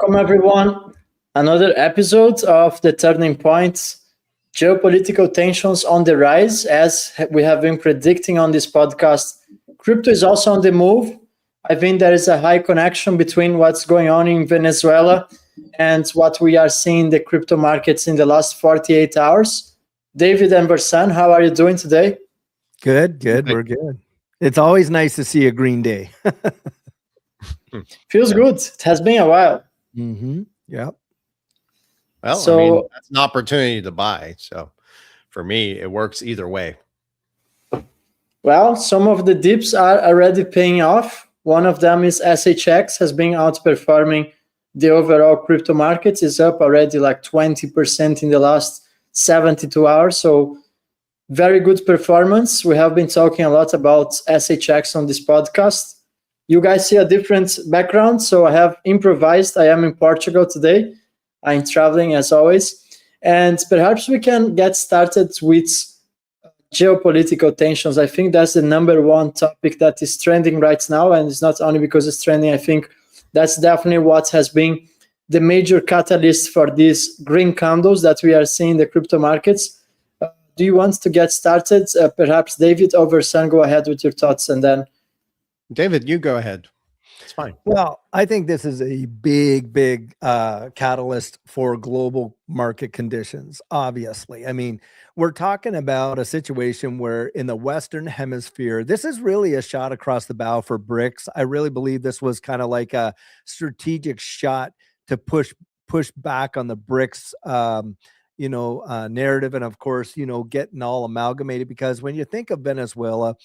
Welcome, everyone. Another episode of The Turning Point. Geopolitical tensions on the rise, as we have been predicting on this podcast. Crypto is also on the move. I think there is a high connection between what's going on in Venezuela and what we are seeing in the crypto markets in the last 48 hours. David and Bersan, how are you doing today? Good. We're good. It's always nice to see a green day. Feels good. It has been a while. Yeah. Well, So, that's an opportunity to buy. So for me, it works either way. well, some of the dips are already paying off. One of them is SHX has been outperforming the overall crypto markets. It's up already like 20% in the last 72 hours. So very good performance. We have been talking a lot about SHX on this podcast. You guys see a different background. So I have improvised. I am in Portugal today. I'm traveling as always. And perhaps we can get started with geopolitical tensions. I think that's the number one topic that is trending right now. And it's not only because it's trending. I think that's definitely what has been the major catalyst for these green candles that we are seeing in the crypto markets. Do you want to get started? Perhaps David or Versan, go ahead with your thoughts, and then David, you go ahead. It's fine. Well, I think this is a big catalyst for global market conditions, obviously. I mean, we're talking about a situation where in the Western hemisphere, this is really a shot across the bow for BRICS. I really believe this was kind of like a strategic shot to push back on the BRICS narrative. And of course, getting all amalgamated, because when you think of Venezuela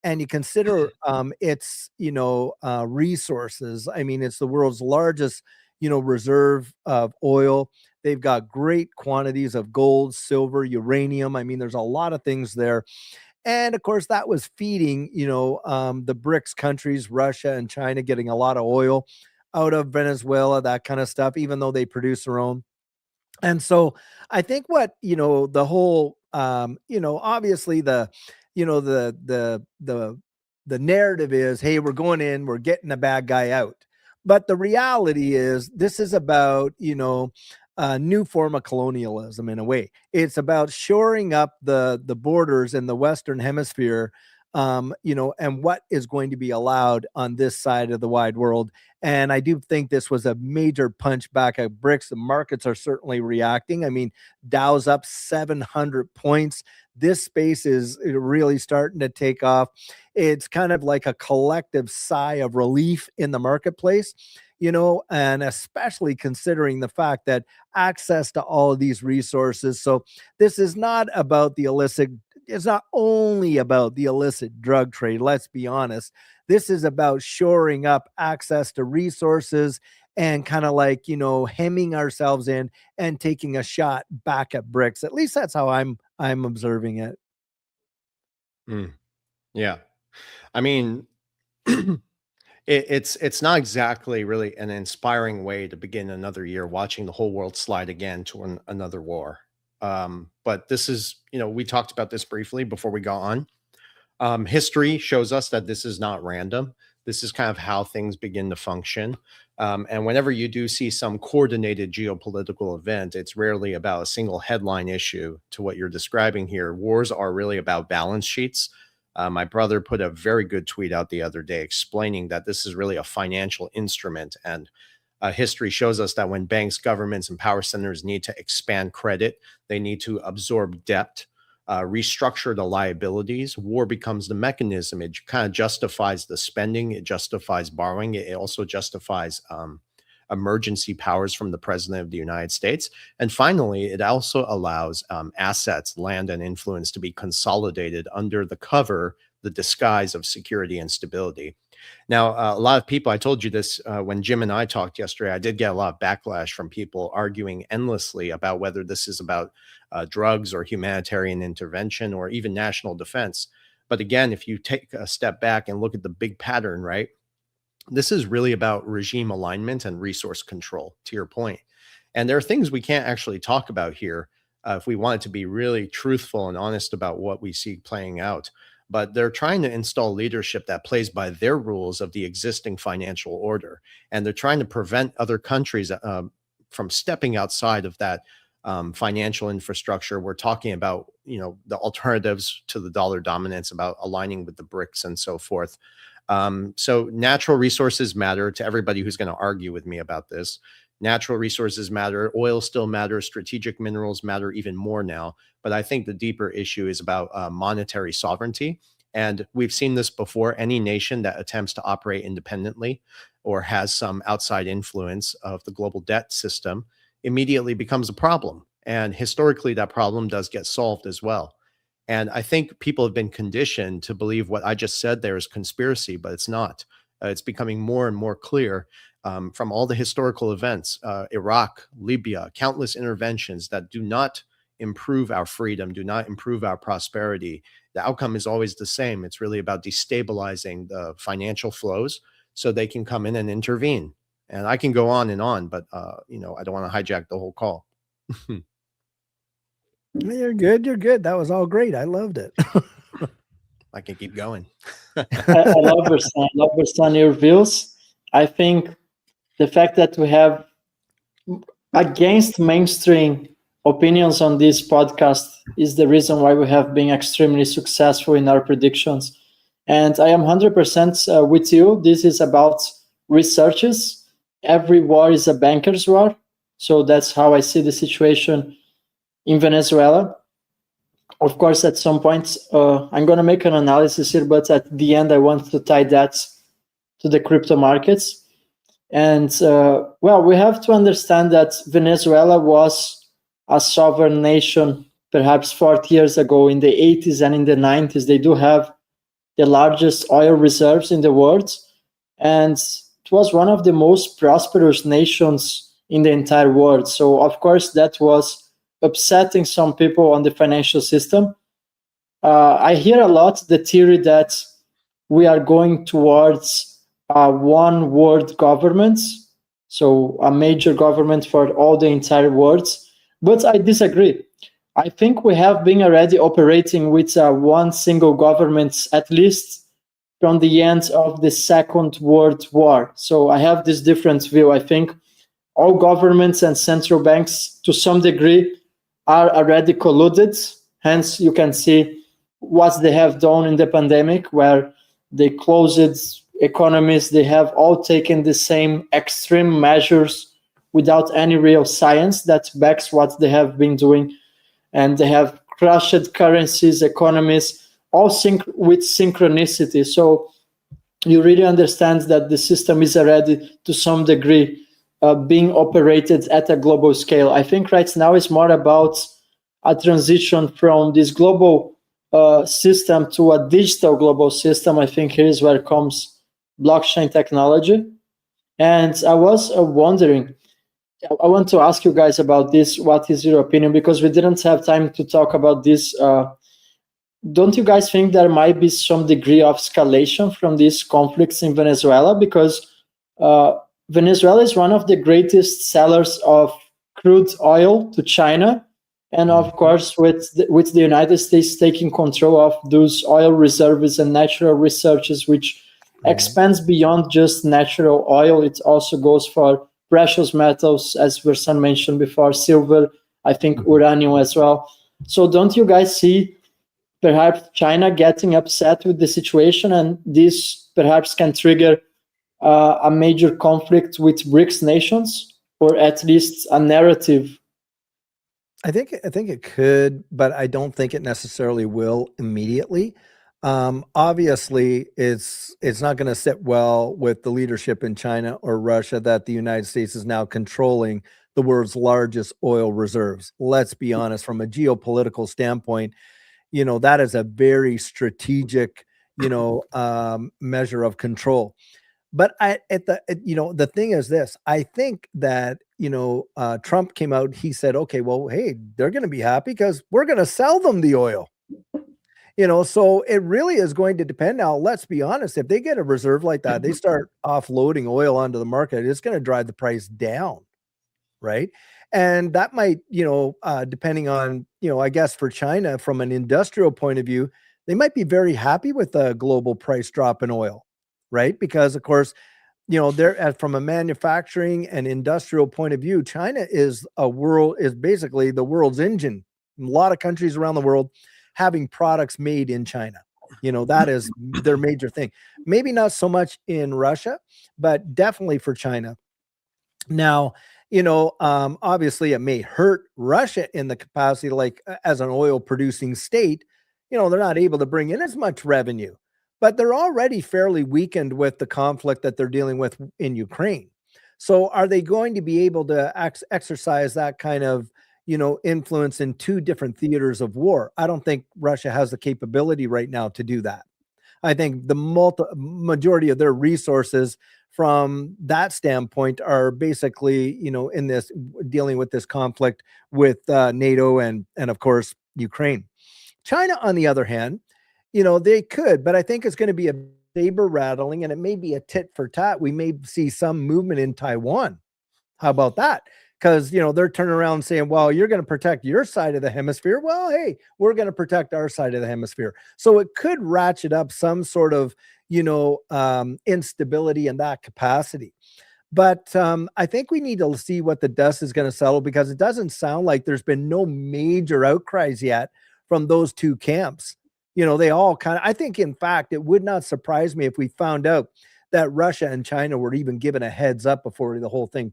and you consider its resources, I mean, it's the world's largest reserve of oil. They've got great quantities of gold, silver, uranium. I mean, there's a lot of things there. And of course, that was feeding the BRICS countries, Russia and China, getting a lot of oil out of Venezuela, that kind of stuff, even though they produce their own. And so I think what, the whole, obviously the narrative is, hey, we're going in, we're getting a bad guy out. But the reality is this is about, a new form of colonialism in a way. It's about shoring up the borders in the Western hemisphere, and what is going to be allowed on this side of the wide world. And I do think this was a major punch back at BRICS. The markets are certainly reacting. I mean, Dow's up 700 points. This space is really starting to take off. It's kind of like a collective sigh of relief in the marketplace, and especially considering the fact that access to all of these resources. So this is not about the illicit. It's not only about the illicit drug trade. Let's be honest. This is about shoring up access to resources and kind of like, hemming ourselves in and taking a shot back at BRICS. At least that's how I'm observing it. Yeah. I mean, it's not exactly really an inspiring way to begin another year, watching the whole world slide again to another war. But this is, we talked about this briefly before we got on. History shows us that this is not random. This is kind of how things begin to function. And whenever you do see some coordinated geopolitical event, it's rarely about a single headline issue to what you're describing here. Wars are really about balance sheets. My brother put a very good tweet out the other day explaining that this is really a financial instrument. And history shows us that when banks, governments, and power centers need to expand credit, they need to absorb debt, restructure the liabilities. War becomes the mechanism. It kind of justifies the spending. It justifies borrowing. It also justifies emergency powers from the president of the United States. And finally, it also allows assets, land, and influence to be consolidated under the disguise of security and stability. Now, a lot of people, I told you this when Jim and I talked yesterday, I did get a lot of backlash from people arguing endlessly about whether this is about drugs or humanitarian intervention or even national defense. But again, if you take a step back and look at the big pattern, right, this is really about regime alignment and resource control, to your point. And there are things we can't actually talk about here if we want to be really truthful and honest about what we see playing out. but they're trying to install leadership that plays by their rules of the existing financial order. And they're trying to prevent other countries from stepping outside of that financial infrastructure. We're talking about, the alternatives to the dollar dominance, about aligning with the BRICS and so forth. So natural resources matter to everybody who's going to argue with me about this. Natural resources matter. Oil still matters. Strategic minerals matter even more now. But I think the deeper issue is about monetary sovereignty. And we've seen this before. Any nation that attempts to operate independently or has some outside influence of the global debt system immediately becomes a problem. And historically, that problem does get solved as well. And I think people have been conditioned to believe what I just said there is conspiracy, but it's not. It's becoming more and more clear from all the historical events, Iraq, Libya, countless interventions that do not improve our freedom, do not improve our prosperity. The outcome is always the same. It's really about destabilizing the financial flows so they can come in and intervene. And I can go on, but I don't want to hijack the whole call. You're good. You're good. That was all great. I loved it. I can keep going. I love your views. I think the fact that we have against mainstream opinions on this podcast is the reason why we have been extremely successful in our predictions. And I am 100% with you. This is about researches. Every war is a banker's war. So that's how I see the situation in Venezuela. Of course, at some point, I'm going to make an analysis here, but at the end, I want to tie that to the crypto markets. And, we have to understand that Venezuela was a sovereign nation perhaps 40 years ago. In the 80s and in the 90s, they do have the largest oil reserves in the world. And it was one of the most prosperous nations in the entire world. So, of course, that was upsetting some people on the financial system. I hear a lot the theory that we are going towards one world government, so a major government for all the entire world. But I disagree. I think we have been already operating with one single government, at least from the end of the Second World War. So I have this different view. I think all governments and central banks, to some degree, are already colluded. Hence, you can see what they have done in the pandemic, where they closed economies. They have all taken the same extreme measures without any real science that backs what they have been doing. And they have crushed currencies, economies, all with synchronicity. So you really understand that the system is already, to some degree, being operated at a global scale. I think right now it's more about a transition from this global system to a digital global system. I think here is where comes blockchain technology. And I was wondering, I want to ask you guys about this. What is your opinion? Because we didn't have time to talk about this. Don't you guys think there might be some degree of escalation from these conflicts in Venezuela? Because Venezuela is one of the greatest sellers of crude oil to China. And of course, with the United States taking control of those oil reserves and natural resources, which expands beyond just natural oil. It also goes for precious metals, as Versan mentioned before, silver, I think uranium as well. So don't you guys see perhaps China getting upset with the situation, and this perhaps can trigger a major conflict with BRICS nations, or at least a narrative? I think it could, but I don't think it necessarily will immediately. Obviously, it's not going to sit well with the leadership in China or Russia that the United States is now controlling the world's largest oil reserves. Let's be honest, from a geopolitical standpoint, that is a very strategic, measure of control. But the thing is this, I think that, Trump came out, he said, okay, well, hey, they're going to be happy because we're going to sell them the oil. So it really is going to depend. Now, let's be honest, if they get a reserve like that, they start offloading oil onto the market, it's going to drive the price down, right? And that might, depending on, I guess for China, from an industrial point of view, they might be very happy with the global price drop in oil, right? Because of course, they're from a manufacturing and industrial point of view, China is basically the world's engine. A lot of countries around the world having products made in China. That is their major thing. Maybe not so much in Russia, but definitely for China. Now, obviously it may hurt Russia in the capacity, like as an oil producing state, they're not able to bring in as much revenue, but they're already fairly weakened with the conflict that they're dealing with in Ukraine. So are they going to be able to exercise that kind of, influence in two different theaters of war? I don't think Russia has the capability right now to do that. I think the majority of their resources from that standpoint are basically, in this dealing with this conflict with NATO and of course Ukraine. China, on the other hand, they could, but I think it's going to be a saber rattling, and it may be a tit for tat. We may see some movement in Taiwan. How about that? Because they're turning around and saying, well, you're going to protect your side of the hemisphere. Well, hey, we're going to protect our side of the hemisphere. So it could ratchet up some sort of instability in that capacity. But I think we need to see what the dust is going to settle, because it doesn't sound like there's been no major outcries yet from those two camps. They all kind of, I think, in fact, it would not surprise me if we found out that Russia and China were even given a heads up before the whole thing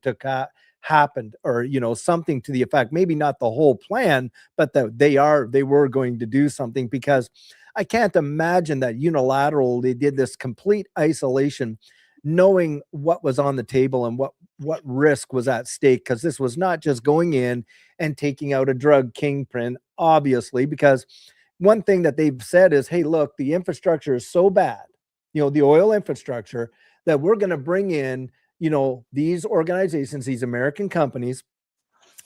happened, or something to the effect, maybe not the whole plan, but that they were going to do something, because I can't imagine that unilateral they did this complete isolation, knowing what was on the table and what risk was at stake, because this was not just going in and taking out a drug kingpin, obviously, because one thing that they've said is, hey, look, the infrastructure is so bad, the oil infrastructure, that we're going to bring in these organizations, these American companies,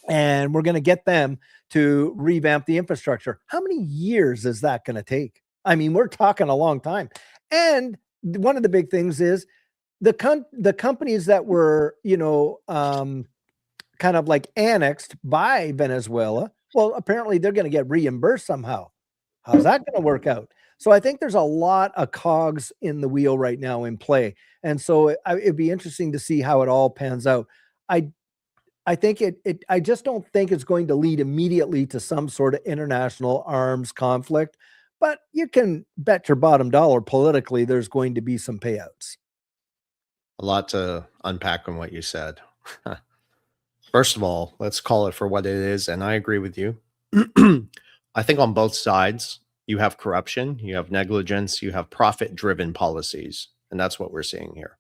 and we're going to get them to revamp the infrastructure. How many years is that going to take? I mean, we're talking a long time. And one of the big things is the companies that were, kind of like annexed by Venezuela. Well, apparently they're going to get reimbursed somehow. How's that going to work out? So I think there's a lot of cogs in the wheel right now in play. And so it'd be interesting to see how it all pans out. I think I just don't think it's going to lead immediately to some sort of international arms conflict, but you can bet your bottom dollar politically there's going to be some payouts. A lot to unpack on what you said. First of all, let's call it for what it is. And I agree with you. I think on both sides, you have corruption, you have negligence, you have profit-driven policies. And that's what we're seeing here.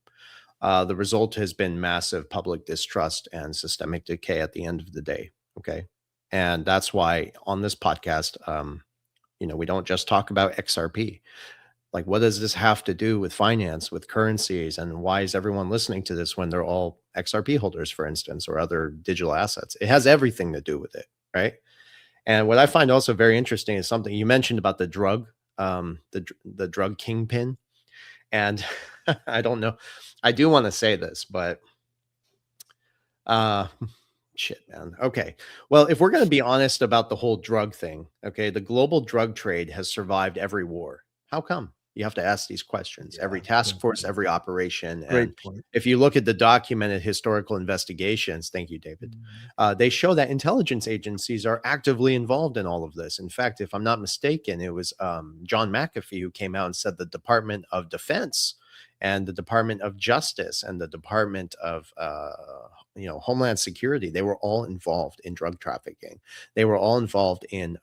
The result has been massive public distrust and systemic decay at the end of the day. Okay. And that's why on this podcast, we don't just talk about XRP. Like, what does this have to do with finance, with currencies? And why is everyone listening to this when they're all XRP holders, for instance, or other digital assets? It has everything to do with it. Right. And what I find also very interesting is something you mentioned about the drug, the drug kingpin. And I don't know, I do want to say this, but shit, man. Okay. Well, if we're going to be honest about the whole drug thing, okay, the global drug trade has survived every war. How come? You have to ask these questions. Every task force, every operation. And if you look at the documented historical investigations, thank you, David, they show that intelligence agencies are actively involved in all of this. In fact, if I'm not mistaken, it was John McAfee who came out and said the Department of Defense and the Department of Justice and the Department of Homeland Security, they were all involved in drug trafficking. They were all involved in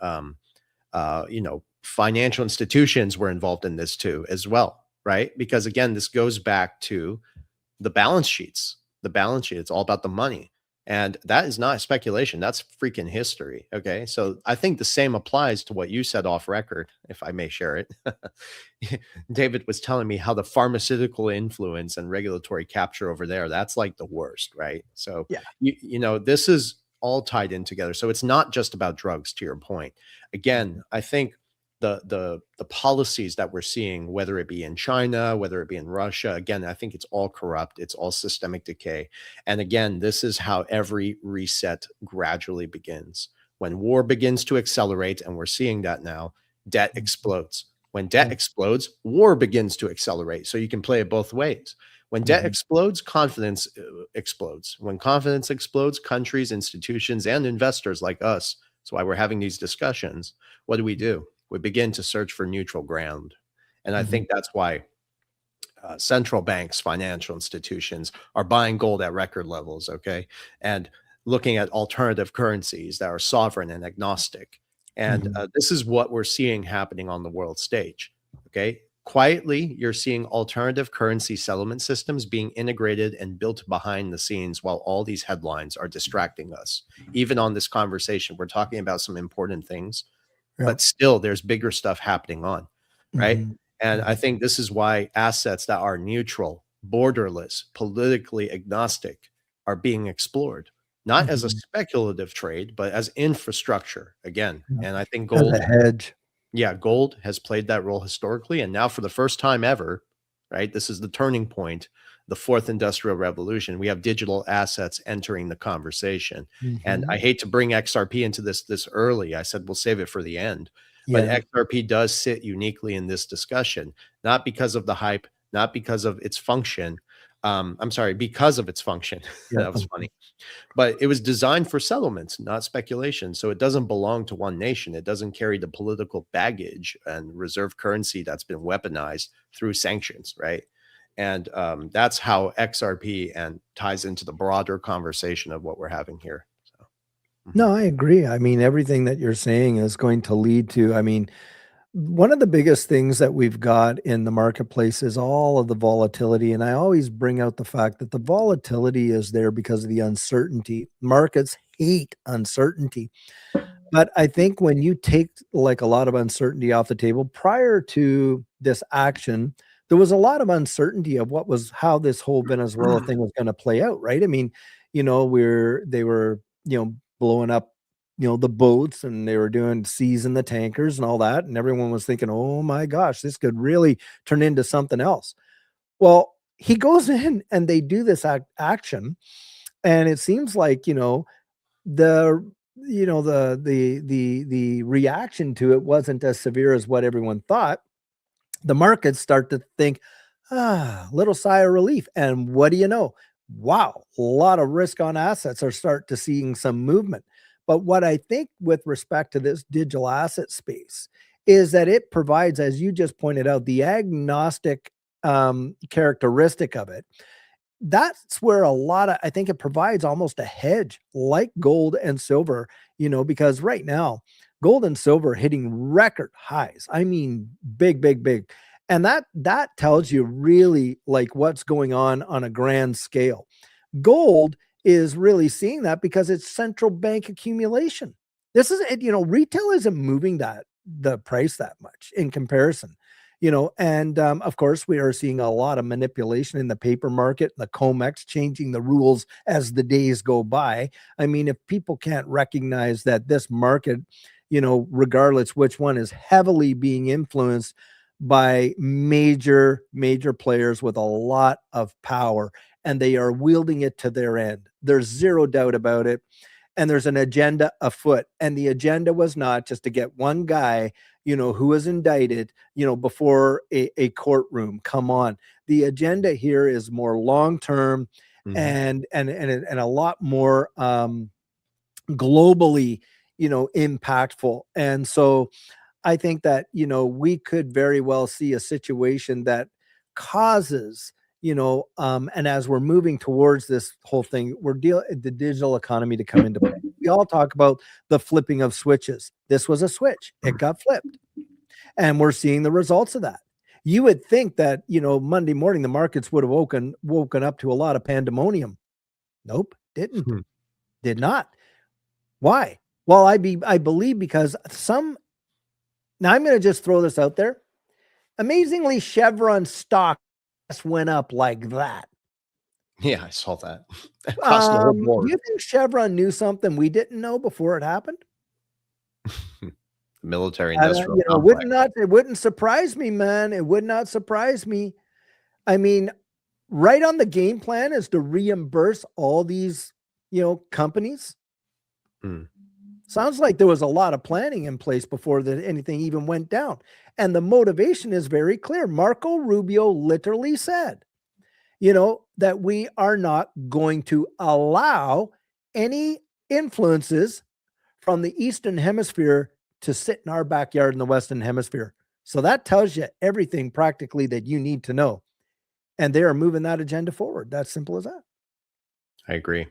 financial institutions were involved in this too, as well, right? Because again, this goes back to the balance sheets. The balance sheet, it's all about the money. And that is not speculation. That's freaking history. Okay. So I think the same applies to what you said off record, if I may share it. David was telling me how the pharmaceutical influence and regulatory capture over there, that's like the worst, right? So, yeah, this is all tied in together. So it's not just about drugs, to your point. Again, I think the policies that we're seeing, whether it be in China, whether it be in Russia, again, I think it's all corrupt. It's all systemic decay. And again, this is how every reset gradually begins. When war begins to accelerate, and we're seeing that now, debt explodes. When debt explodes, war begins to accelerate. So you can play it both ways. When debt explodes, confidence explodes. When confidence explodes, countries, institutions, and investors like us, that's why we're having these discussions, what do? We begin to search for neutral ground. And I think that's why central banks, financial institutions are buying gold at record levels, okay? And looking at alternative currencies that are sovereign and agnostic. And this is what we're seeing happening on the world stage, okay? Quietly, you're seeing alternative currency settlement systems being integrated and built behind the scenes while all these headlines are distracting us. Even on this conversation, we're talking about some important things, but still there's bigger stuff happening on, right? And I think this is why assets that are neutral, borderless, politically agnostic are being explored, not as a speculative trade, but as infrastructure again. And I think gold, as a hedge. Yeah, gold has played that role historically. And now for the first time ever, right? This is the turning point, the fourth industrial revolution. We have digital assets entering the conversation. And I hate to bring XRP into this early. I said, we'll save it for the end. But XRP does sit uniquely in this discussion, not because of the hype, not because of its function. I'm sorry, because of its function. That was funny. But it was designed for settlements, not speculation. So it doesn't belong to one nation. It doesn't carry the political baggage and reserve currency that's been weaponized through sanctions, right? And that's how XRP and ties into the broader conversation of what we're having here. So, No, I agree. I mean, everything that you're saying is going to lead to, I mean, one of the biggest things that we've got in the marketplace is all of the volatility. And I always bring out the fact that the volatility is there because of the uncertainty. Markets hate uncertainty. But I think when you take like a lot of uncertainty off the table prior to this action, there was a lot of uncertainty of how this whole Venezuela thing was going to play out, right? I mean, they were, blowing up the boats, and they were doing seizing the tankers and all that. And everyone was thinking, oh my gosh, this could really turn into something else. Well, he goes in and they do this action. And it seems like, the, the reaction to it wasn't as severe as what everyone thought. The markets start to think, little sigh of relief. And what do you know? Wow, a lot of risk on assets are start to seeing some movement. But what I think with respect to this digital asset space is that it provides, as you just pointed out, the agnostic characteristic of it. That's where I think it provides almost a hedge like gold and silver, because right now gold and silver are hitting record highs. I mean, big, big, big. And that tells you really like what's going on a grand scale. Gold is really seeing that because it's central bank accumulation. This is it, retail isn't moving the price that much in comparison, and of course we are seeing a lot of manipulation in the paper market, the COMEX changing the rules as the days go by. I mean, if people can't recognize that this market, regardless which one, is heavily being influenced by major players with a lot of power, and they are wielding it to their end. There's zero doubt about it. And there's an agenda afoot. And the agenda was not just to get one guy, who was indicted, before a courtroom. Come on. The agenda here is more long-term and a lot more globally, impactful. And so I think that, we could very well see a situation that causes, and as we're moving towards this whole thing, the digital economy to come into play. We all talk about the flipping of switches. This was a switch. It got flipped. And we're seeing the results of that. You would think that, Monday morning, the markets would have woken up to a lot of pandemonium. Nope, didn't. Did not. Why? Well, I believe because now I'm going to just throw this out there. Amazingly, Chevron stock went up like that. Yeah, I saw that. Across the whole board. Do you think Chevron knew something we didn't know before it happened? Military industrial complex. It wouldn't surprise me, man. It would not surprise me. I mean, right on the game plan is to reimburse all these, companies. Sounds like there was a lot of planning in place before anything even went down. And the motivation is very clear. Marco Rubio literally said, that we are not going to allow any influences from the Eastern Hemisphere to sit in our backyard in the Western Hemisphere. So that tells you everything practically that you need to know. And they are moving that agenda forward. That's simple as that. I agree.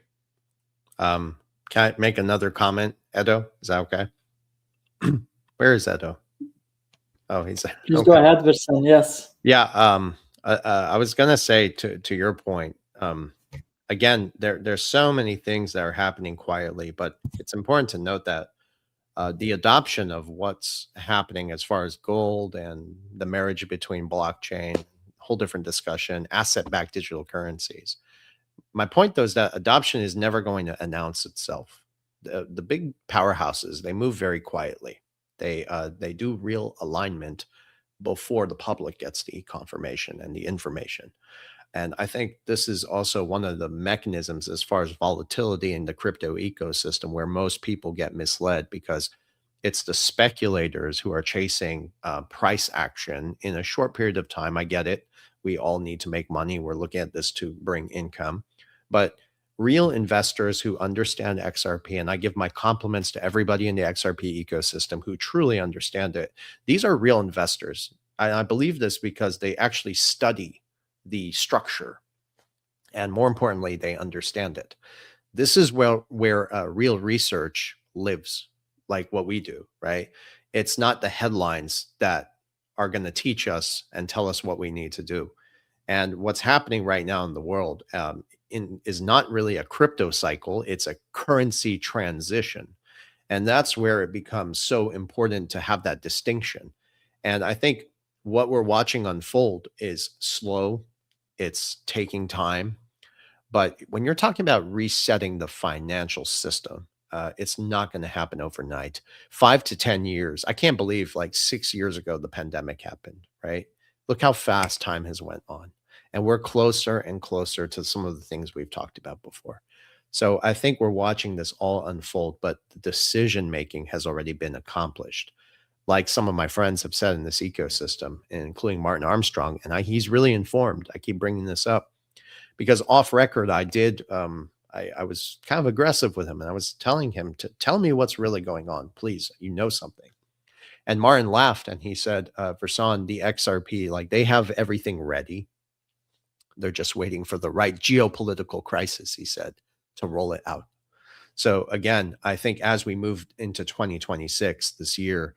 Can I make another comment, Edo? Is that okay? Where is Edo? Oh, he's there. Please go ahead, Versan. Yes. Yeah. I was gonna say to your point. Again, there's so many things that are happening quietly, but it's important to note that the adoption of what's happening as far as gold and the marriage between blockchain, whole different discussion, asset-backed digital currencies. My point, though, is that adoption is never going to announce itself. The big powerhouses, they move very quietly. They do real alignment before the public gets the confirmation and the information. And I think this is also one of the mechanisms as far as volatility in the crypto ecosystem where most people get misled, because it's the speculators who are chasing price action in a short period of time. I get it. We all need to make money. We're looking at this to bring income. But real investors who understand XRP, and I give my compliments to everybody in the XRP ecosystem who truly understand it. These are real investors. I believe this because they actually study the structure, and more importantly, they understand it. This is where real research lives, like what we do, right? It's not the headlines that are going to teach us and tell us what we need to do. And what's happening right now in the world is not really a crypto cycle, it's a currency transition. And that's where it becomes so important to have that distinction. And I think what we're watching unfold is slow. It's taking time. But when you're talking about resetting the financial system, it's not going to happen overnight. 5 to 10 years. I can't believe like 6 years ago, the pandemic happened, right? Look how fast time has went on. And we're closer and closer to some of the things we've talked about before. So I think we're watching this all unfold, but the decision-making has already been accomplished. Like some of my friends have said in this ecosystem, including Martin Armstrong, and he's really informed. I keep bringing this up because off record, I was kind of aggressive with him, and I was telling him to tell me what's really going on, please. You know something. And Martin laughed and he said, Versan, the XRP, like they have everything ready. They're just waiting for the right geopolitical crisis, he said, to roll it out. So again, I think as we move into 2026 this year,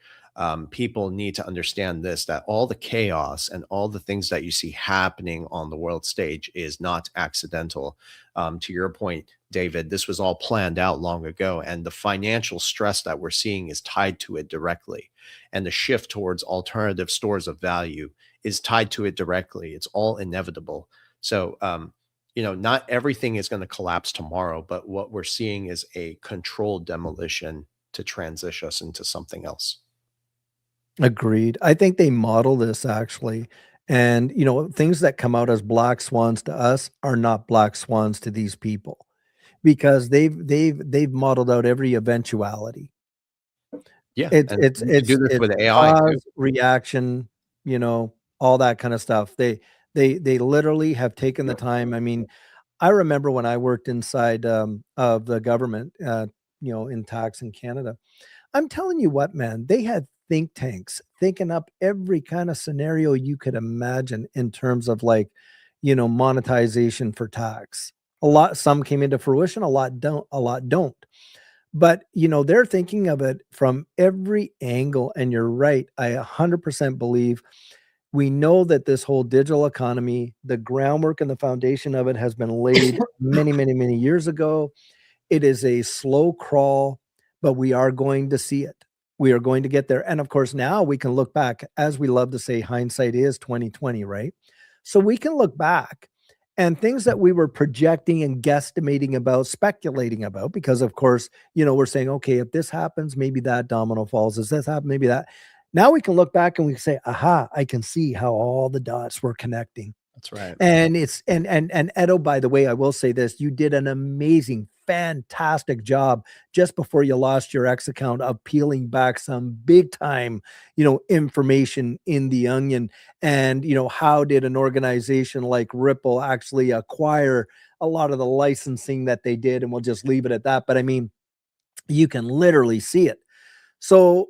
people need to understand this, that all the chaos and all the things that you see happening on the world stage is not accidental. To your point, David, this was all planned out long ago, and the financial stress that we're seeing is tied to it directly. And the shift towards alternative stores of value is tied to it directly. It's all inevitable. So, not everything is going to collapse tomorrow, but what we're seeing is a controlled demolition to transition us into something else. Agreed. I think they model this actually. And, things that come out as black swans to us are not black swans to these people because they've modeled out every eventuality. Yeah. It's do this with AI cause, too. reaction, all that kind of stuff. They literally have taken the time. I mean, I remember when I worked inside of the government, in tax in Canada. I'm telling you what, man, they had think tanks thinking up every kind of scenario you could imagine in terms of monetization for tax. Some came into fruition, a lot don't. But, they're thinking of it from every angle. And you're right. I 100% believe we know that this whole digital economy, the groundwork and the foundation of it has been laid many, many, many years ago. It is a slow crawl, but we are going to see it. We are going to get there. And of course, now we can look back, as we love to say, hindsight is 2020, right? So we can look back and things that we were projecting and guesstimating about, speculating about, because of course, we're saying, okay, if this happens, maybe that domino falls. Does this happen? Maybe that. Now we can look back and we can say, aha, I can see how all the dots were connecting. That's right. And it's, and Edo, by the way, I will say this, you did an amazing fantastic job just before you lost your X account of peeling back some big time, information in the onion. And, how did an organization like Ripple actually acquire a lot of the licensing that they did? And we'll just leave it at that. But I mean, you can literally see it. So,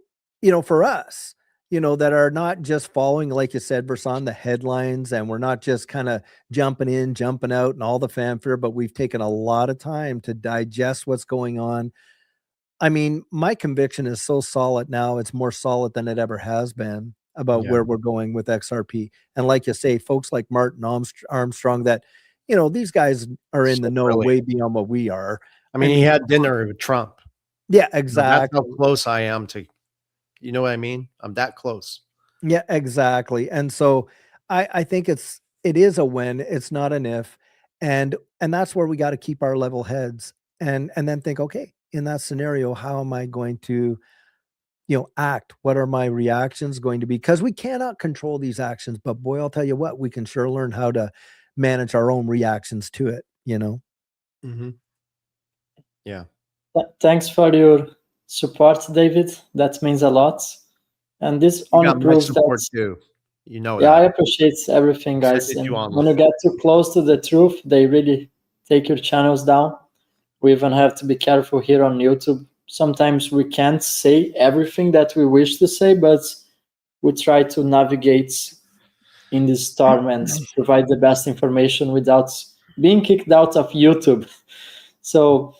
for us, that are not just following, like you said, Versan, the headlines, and we're not just kind of jumping in, jumping out and all the fanfare, but we've taken a lot of time to digest what's going on. I mean, my conviction is so solid now, it's more solid than it ever has been about where we're going with XRP. And like you say, folks like Martin Armstrong, that, these guys are in the know way beyond what we are. I mean, he had dinner with Trump. Yeah, exactly. That's how close I am to, you know what I mean? I'm that close. Yeah, exactly. And so I think it is a when, it's not an if. And that's where we got to keep our level heads and then think, okay, in that scenario, how am I going to, act? What are my reactions going to be? Because we cannot control these actions, but boy, I'll tell you what, we can sure learn how to manage our own reactions to it, Mm-hmm. Yeah. Thanks for your support, David. That means a lot. And this only proves support that too. Yeah, I appreciate everything, guys. And when you get too close to the truth, they really take your channels down. We even have to be careful here on YouTube. Sometimes we can't say everything that we wish to say, but we try to navigate in this storm and provide the best information without being kicked out of YouTube. So,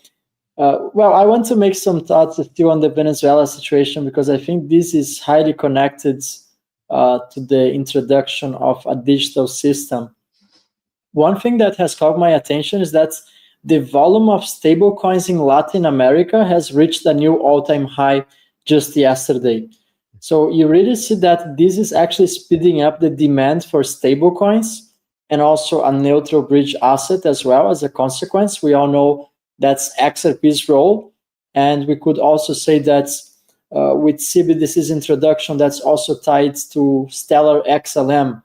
well, I want to make some thoughts still on the Venezuela situation, because I think this is highly connected to the introduction of a digital system. One thing that has caught my attention is that the volume of stablecoins in Latin America has reached a new all-time high just yesterday. So you really see that this is actually speeding up the demand for stablecoins and also a neutral bridge asset as well. As a consequence, we all know that's XRP's role. And we could also say that with CBDC's introduction, that's also tied to Stellar XLM.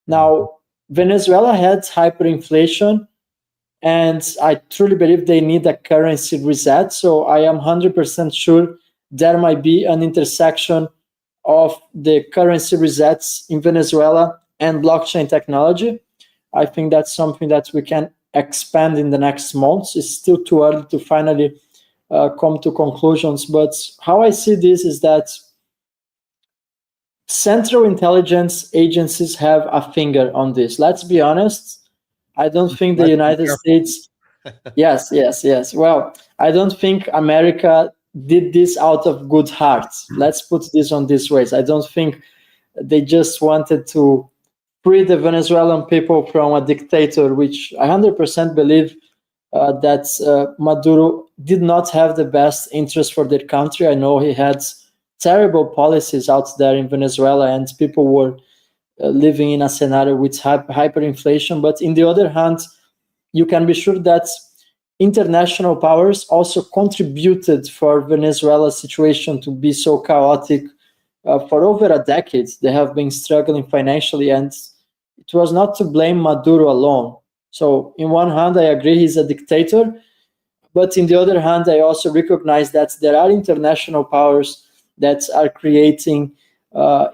Now, Venezuela had hyperinflation, and I truly believe they need a currency reset. So I am 100% sure there might be an intersection of the currency resets in Venezuela and blockchain technology. I think that's something that we can expand in the next months. It's still too early to finally come to conclusions. But how I see this is that central intelligence agencies have a finger on this. Let's be honest. I don't think the United States. Yes. Well, I don't think America did this out of good heart. Let's put this on these ways. I don't think they just wanted to free the Venezuelan people from a dictator, which I 100% believe that Maduro did not have the best interest for their country. I know he had terrible policies out there in Venezuela, and people were living in a scenario with hyperinflation. But in the other hand, you can be sure that international powers also contributed for Venezuela's situation to be so chaotic. For over a decade, they have been struggling financially, and it was not to blame Maduro alone. So, in one hand, I agree he's a dictator, but in the other hand, I also recognize that there are international powers that are creating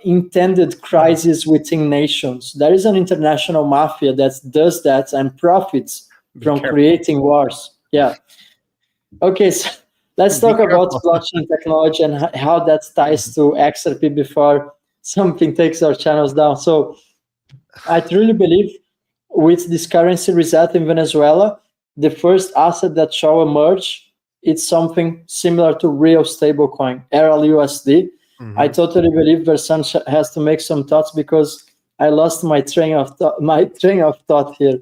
intended crises within nations. There is an international mafia that does that and profits from creating wars. Yeah. Okay, so let's talk about blockchain technology and how that ties to XRP before something takes our channels down. So I truly believe with this currency reset in Venezuela, the first asset that shall emerge, it's something similar to real stablecoin, RLUSD. I totally believe Versan has to make some thoughts because I lost my train of thought here.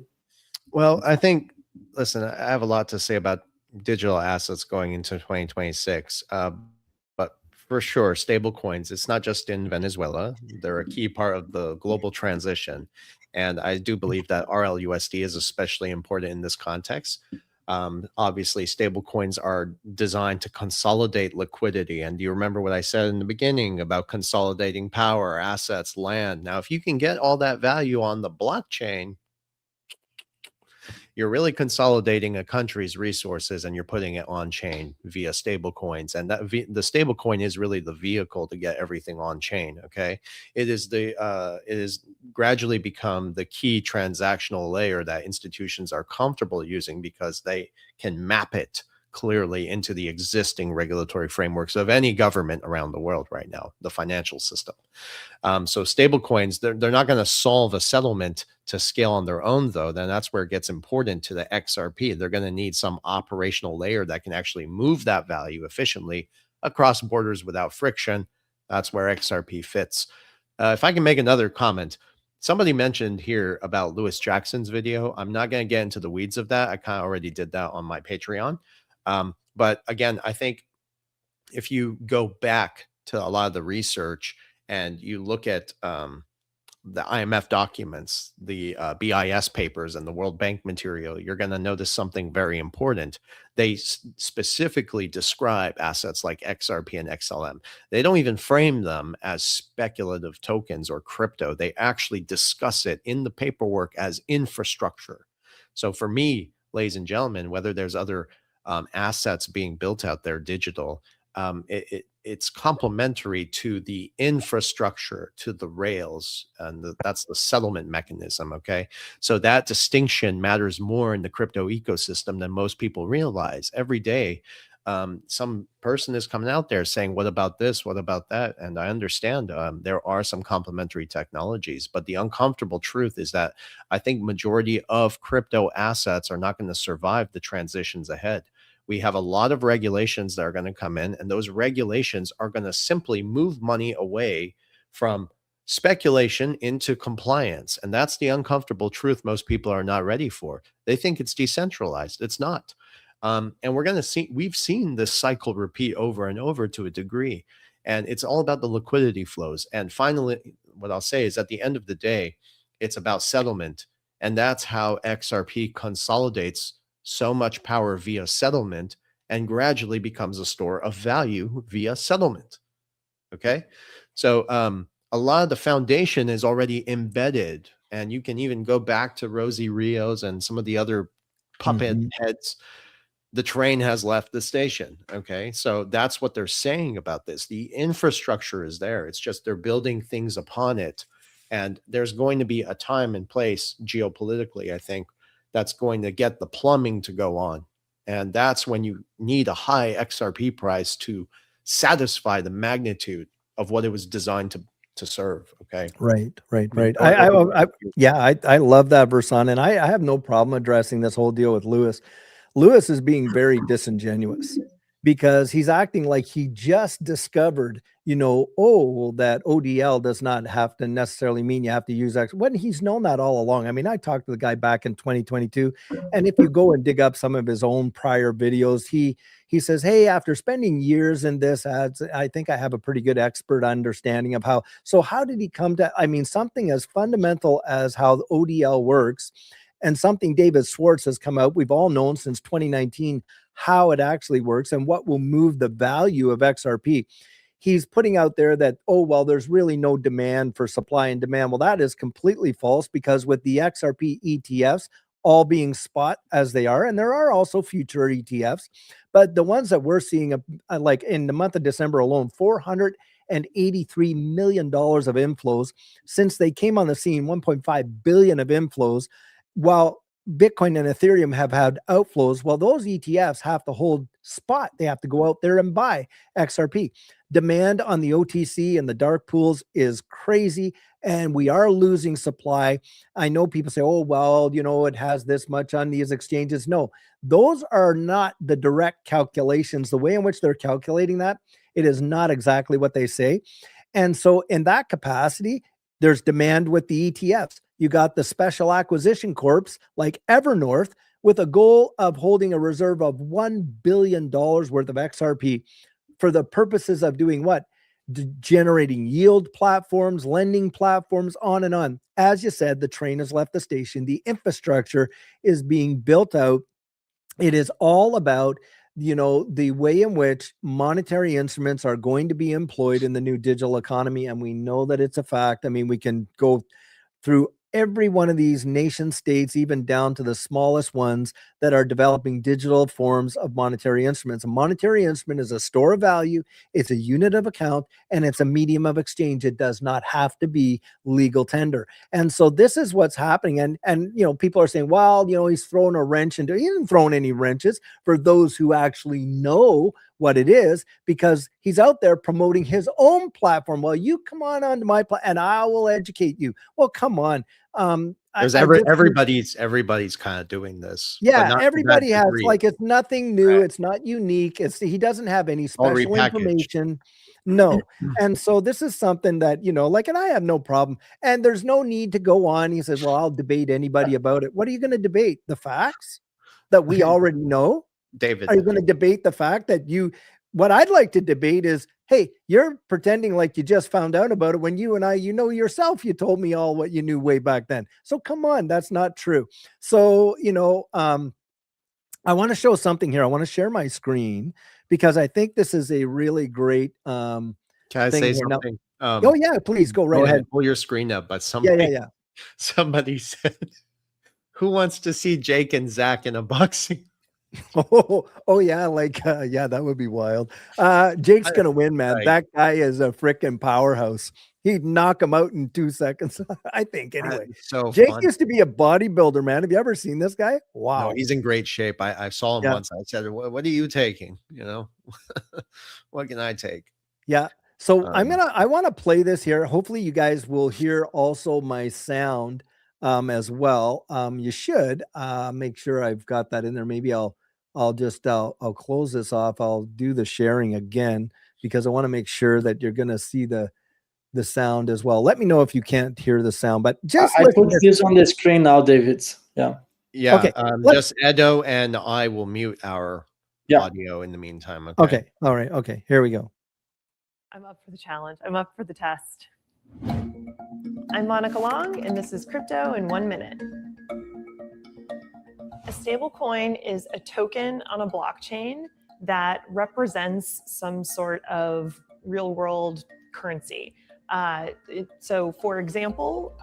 Well, I think, listen, I have a lot to say about digital assets going into 2026. But for sure, stable coins, it's not just in Venezuela. They're a key part of the global transition. And I do believe that RLUSD is especially important in this context. Obviously, stable coins are designed to consolidate liquidity. And do you remember what I said in the beginning about consolidating power, assets, land? Now, if you can get all that value on the blockchain, you're really consolidating a country's resources and you're putting it on chain via stable coins. And the stable coin is really the vehicle to get everything on chain. Okay. It is gradually become the key transactional layer that institutions are comfortable using because they can map it clearly into the existing regulatory frameworks of any government around the world right now, the financial system. So stable coins, they're not going to solve a settlement to scale on their own, though. Then that's where it gets important to the XRP. They're going to need some operational layer that can actually move that value efficiently across borders without friction. That's where XRP fits. If I can make another comment, somebody mentioned here about Lewis Jackson's video. I'm not going to get into the weeds of that. I kind of already did that on my Patreon. But again, I think if you go back to a lot of the research and you look at the IMF documents, the BIS papers, and the World Bank material, you're going to notice something very important. They specifically describe assets like XRP and XLM. They don't even frame them as speculative tokens or crypto. They actually discuss it in the paperwork as infrastructure. So for me, ladies and gentlemen, whether there's other assets being built out there, digital, it's complementary to the infrastructure, to the rails, and that's the settlement mechanism. Okay, so that distinction matters more in the crypto ecosystem than most people realize. Every day, some person is coming out there saying, "What about this? What about that?" And I understand there are some complementary technologies, but the uncomfortable truth is that I think majority of crypto assets are not going to survive the transitions ahead. We have a lot of regulations that are going to come in, and those regulations are going to simply move money away from speculation into compliance. And that's the uncomfortable truth most people are not ready for. They think it's decentralized. It's not. And we've seen this cycle repeat over and over to a degree. And it's all about the liquidity flows. And finally, what I'll say is at the end of the day, it's about settlement. And that's how XRP consolidates so much power via settlement and gradually becomes a store of value via settlement. Okay. So a lot of the foundation is already embedded, and you can even go back to Rosie Rios and some of the other puppet heads. The train has left the station. Okay. So that's what they're saying about this. The infrastructure is there. It's just they're building things upon it. And there's going to be a time and place geopolitically, I think, that's going to get the plumbing to go on. And that's when you need a high XRP price to satisfy the magnitude of what it was designed to serve. Okay. Right. I love that, Versan. And I have no problem addressing this whole deal with Lewis. Lewis is being very disingenuous because he's acting like he just discovered, that ODL does not have to necessarily mean you have to use X, when he's known that all along. I mean, I talked to the guy back in 2022, and if you go and dig up some of his own prior videos, he says, hey, after spending years in this ads, I think I have a pretty good expert understanding of how did he come to, something as fundamental as how the ODL works, and something David Schwartz has come out, we've all known since 2019 how it actually works and what will move the value of XRP. He's putting out there that, there's really no demand for supply and demand. Well, that is completely false, because with the XRP ETFs all being spot as they are, and there are also future ETFs, but the ones that we're seeing, like in the month of December alone, $483 million of inflows since they came on the scene, 1.5 billion of inflows, while Bitcoin and Ethereum have had outflows. Well, those ETFs have to hold spot. They have to go out there and buy XRP. Demand on the OTC and the dark pools is crazy, and we are losing supply. I know people say, it has this much on these exchanges. No, those are not the direct calculations. The way in which they're calculating that, it is not exactly what they say. And so in that capacity, there's demand with the ETFs. You got the special acquisition corps like Evernorth with a goal of holding a reserve of $1 billion worth of XRP for the purposes of doing what? Generating yield platforms, lending platforms, on and on. As you said, the train has left the station. The infrastructure is being built out. It is all about, the way in which monetary instruments are going to be employed in the new digital economy. And we know that it's a fact. I mean, we can go through every one of these nation states, even down to the smallest ones that are developing digital forms of monetary instruments. A monetary instrument is a store of value, it's a unit of account, and it's a medium of exchange. It does not have to be legal tender. And so this is what's happening. And you know, people are saying, well, you know, he's throwing a wrench into, he isn't throwing any wrenches for those who actually know what it is, because he's out there promoting his own platform. Well, you come on onto my platform and I will educate you. Well, come on. There's everybody's kind of doing this. Yeah, everybody has, like, it's nothing new. Right. It's not unique. He doesn't have any special information. No. And so this is something that, you know, like, and I have no problem. And there's no need to go on. He says, well, I'll debate anybody about it. What are you going to debate? The facts that we already know? David, are you going to debate the fact that what I'd like to debate is, hey, you're pretending like you just found out about it when you and I, you know, yourself, you told me all what you knew way back then. So come on, that's not true. So, you know, I want to show something here. I want to share my screen because I think this is a really great can I say something? Oh yeah, please go right ahead. Pull your screen up. But somebody, yeah. Somebody said, who wants to see Jake and Zach in a boxing? Oh yeah, like yeah, that would be wild. Jake's gonna win, man. Right. That guy is a freaking powerhouse. He'd knock him out in 2 seconds, I think. Anyway, so Jake used to be a bodybuilder, man. Have you ever seen this guy? Wow, no, he's in great shape. I saw him once. I said, "What are you taking? You know, what can I take?" Yeah. So I want to play this here. Hopefully, you guys will hear also my sound as well. You should make sure I've got that in there. Maybe I'll close this off. I'll do the sharing again because I want to make sure that you're going to see the sound as well. Let me know if you can't hear the sound, but just I put this on the screen now, David. Yeah. Okay. Just Edo and I will mute our audio in the meantime. Okay. All right. Okay. Here we go. I'm up for the challenge. I'm up for the test. I'm Monica Long, and this is Crypto in 1 minute. A stablecoin is a token on a blockchain that represents some sort of real-world currency. So, for example,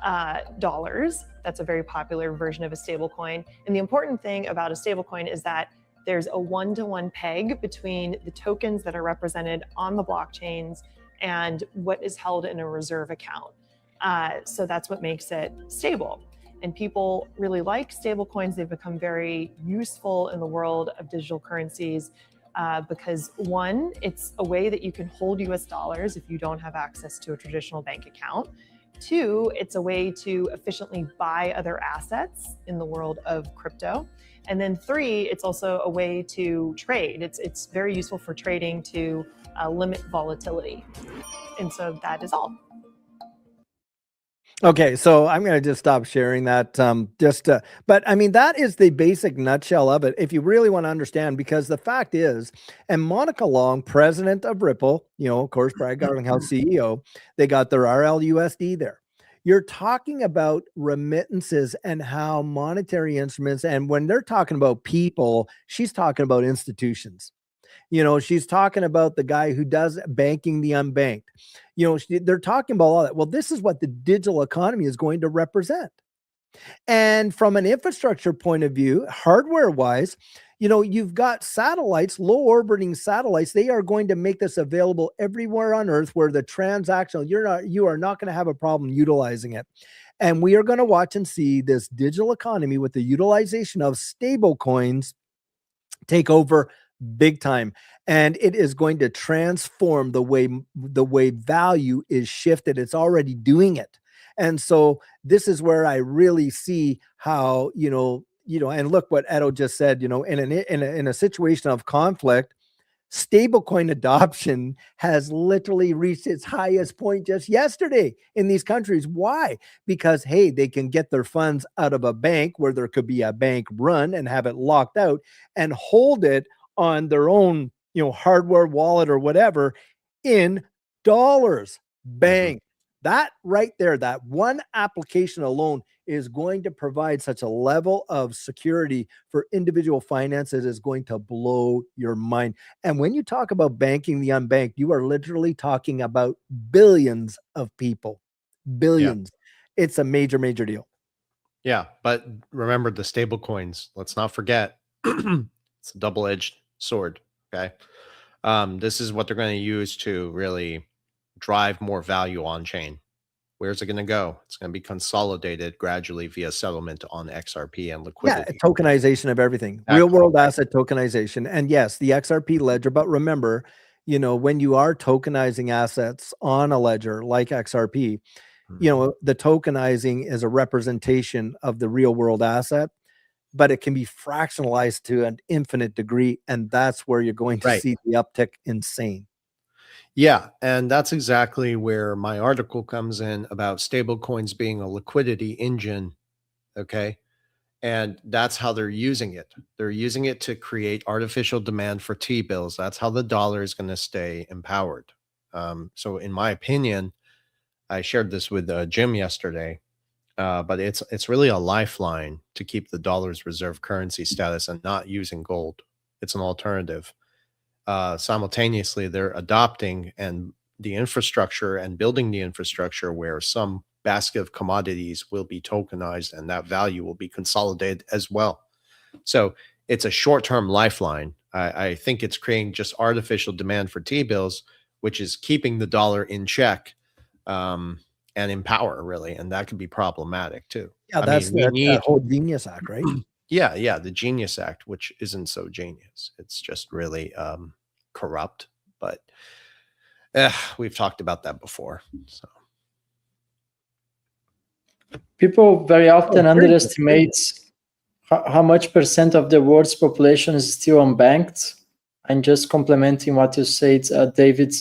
dollars, that's a very popular version of a stablecoin. And the important thing about a stablecoin is that there's a one-to-one peg between the tokens that are represented on the blockchains and what is held in a reserve account. So that's what makes it stable. And people really like stable coins. They've become very useful in the world of digital currencies because one, it's a way that you can hold US dollars if you don't have access to a traditional bank account. Two, it's a way to efficiently buy other assets in the world of crypto. And then three, it's also a way to trade. It's very useful for trading to limit volatility. And so that is all. Okay, so I'm going to just stop sharing that. But I mean, that is the basic nutshell of it. If you really want to understand, because the fact is, and Monica Long, president of Ripple, you know, of course, Brad Garlinghouse, CEO, they got their RLUSD there. You're talking about remittances and how monetary instruments, and when they're talking about people, she's talking about institutions. You know, she's talking about the guy who does banking the unbanked. You know, they're talking about all that. Well, this is what the digital economy is going to represent. And from an infrastructure point of view, hardware-wise, you know, you've got satellites, low orbiting satellites. They are going to make this available everywhere on Earth where the transactional, you are not going to have a problem utilizing it. And we are going to watch and see this digital economy with the utilization of stable coins take over big time. And it is going to transform the way value is shifted. It's already doing it. And so this is where I really see how, you know, and look what Edo just said, you know, in a situation of conflict, stablecoin adoption has literally reached its highest point just yesterday in these countries. Why? Because, hey, they can get their funds out of a bank where there could be a bank run and have it locked out and hold it on their own, you know, hardware wallet or whatever in dollars. Bang. That right there, that one application alone is going to provide such a level of security for individual finances is going to blow your mind. And when you talk about banking the unbanked, you are literally talking about billions of people. Billions. Yeah. It's a major, major deal. Yeah, but remember the stable coins. Let's not forget. It's a double-edged sword. Okay. This is what they're going to use to really drive more value on chain. Where's it going to go? It's going to be consolidated gradually via settlement on XRP and Yeah, liquidity. tokenization of everything, real world asset tokenization. And yes, the XRP ledger. But remember, you know, when you are tokenizing assets on a ledger like XRP, you know, the tokenizing is a representation of the real world asset, but it can be fractionalized to an infinite degree. And that's where you're going to Right. see the uptick insane. Yeah, and that's exactly where my article comes in about stablecoins being a liquidity engine. Okay. And that's how they're using it. They're using it to create artificial demand for T-bills. That's how the dollar is going to stay empowered. So in my opinion, I shared this with Jim yesterday, but it's really a lifeline to keep the dollar's reserve currency status and not using gold. It's an alternative. Simultaneously, they're adopting and the infrastructure and building the infrastructure where some basket of commodities will be tokenized and that value will be consolidated as well. So it's a short-term lifeline. I think it's creating just artificial demand for T-bills, which is keeping the dollar in check and in power, really. And that could be problematic too. Yeah, I that's mean, we that need, whole Genius Act, right? yeah, the Genius Act, which isn't so genius. It's just really corrupt, but we've talked about that before. So People very often very good. underestimate how much percent of the world's population is still unbanked. And just complementing what you said, David,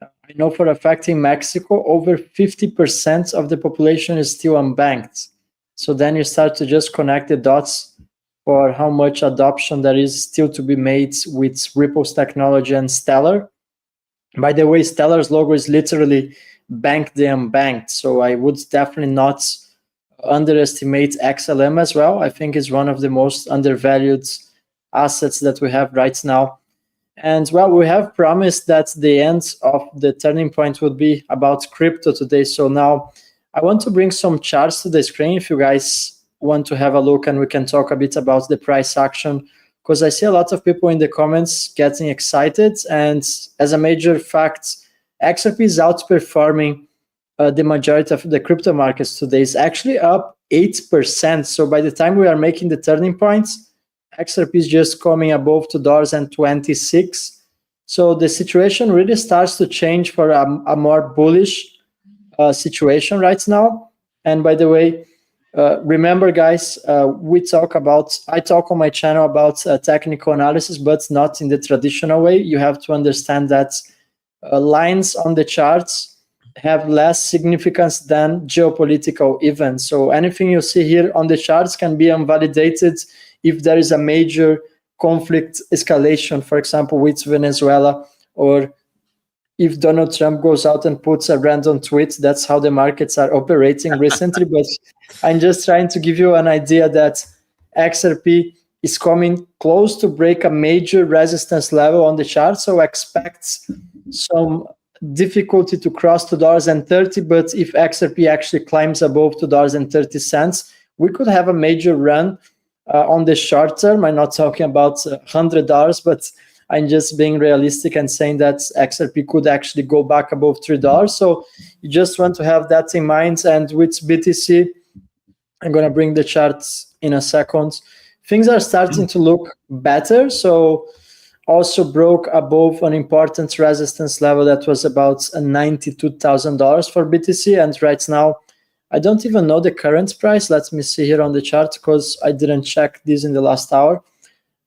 I know for a fact in Mexico, over 50% of the population is still unbanked. So then you start to just connect the dots for how much adoption there is still to be made with Ripple's technology and Stellar. By the way, Stellar's logo is literally bank the unbanked. So I would definitely not underestimate XLM as well. I think it's one of the most undervalued assets that we have right now. And well, we have promised that the end of the turning point would be about crypto today. So now I want to bring some charts to the screen if you guys want to have a look, and we can talk a bit about the price action, because I see a lot of people in the comments getting excited. And as a major fact, XRP is outperforming the majority of the crypto markets today. Is actually up 8%. So by the time we are making the turning points, XRP is just coming above $2.26. So the situation really starts to change for a more bullish situation right now. And by the way, remember guys, I talk on my channel about technical analysis, but not in the traditional way. You have to understand that lines on the charts have less significance than geopolitical events. So anything you see here on the charts can be invalidated if there is a major conflict escalation, for example, with Venezuela, or if Donald Trump goes out and puts a random tweet. That's how the markets are operating recently. But I'm just trying to give you an idea that XRP is coming close to break a major resistance level on the chart. So expect some difficulty to cross $2.30. But if XRP actually climbs above $2.30, we could have a major run on the short term. I'm not talking about $100, but I'm just being realistic and saying that XRP could actually go back above $3. So you just want to have that in mind. And with BTC, I'm going to bring the charts in a second. Things are starting to look better. So also broke above an important resistance level that was about $92,000 for BTC. And right now, I don't even know the current price. Let me see here on the chart, because I didn't check this in the last hour.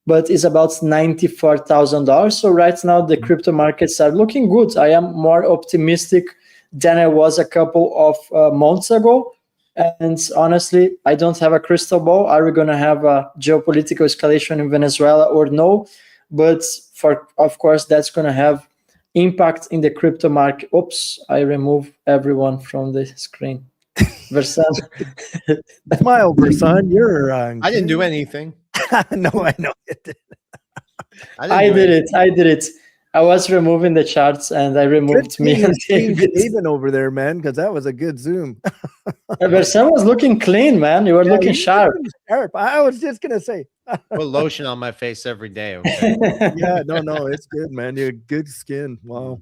But it's about $94,000. So right now, the crypto markets are looking good. I am more optimistic than I was a couple of months ago. And honestly, I don't have a crystal ball. Are we going to have a geopolitical escalation in Venezuela or no? But of course, that's going to have impact in the crypto market. Oops, I remove everyone from the screen. Versan. Smile, Versan. You're. I didn't do anything. No, I know it did. I did it. I was removing the charts and I removed me and David. Even over there, man, because that was a good zoom. Versan was looking clean, man. You were Yeah, looking he's sharp. looking sharp. I was just gonna say. Put lotion on my face every day. Okay. Yeah, no, it's good, man. You have good skin. Wow.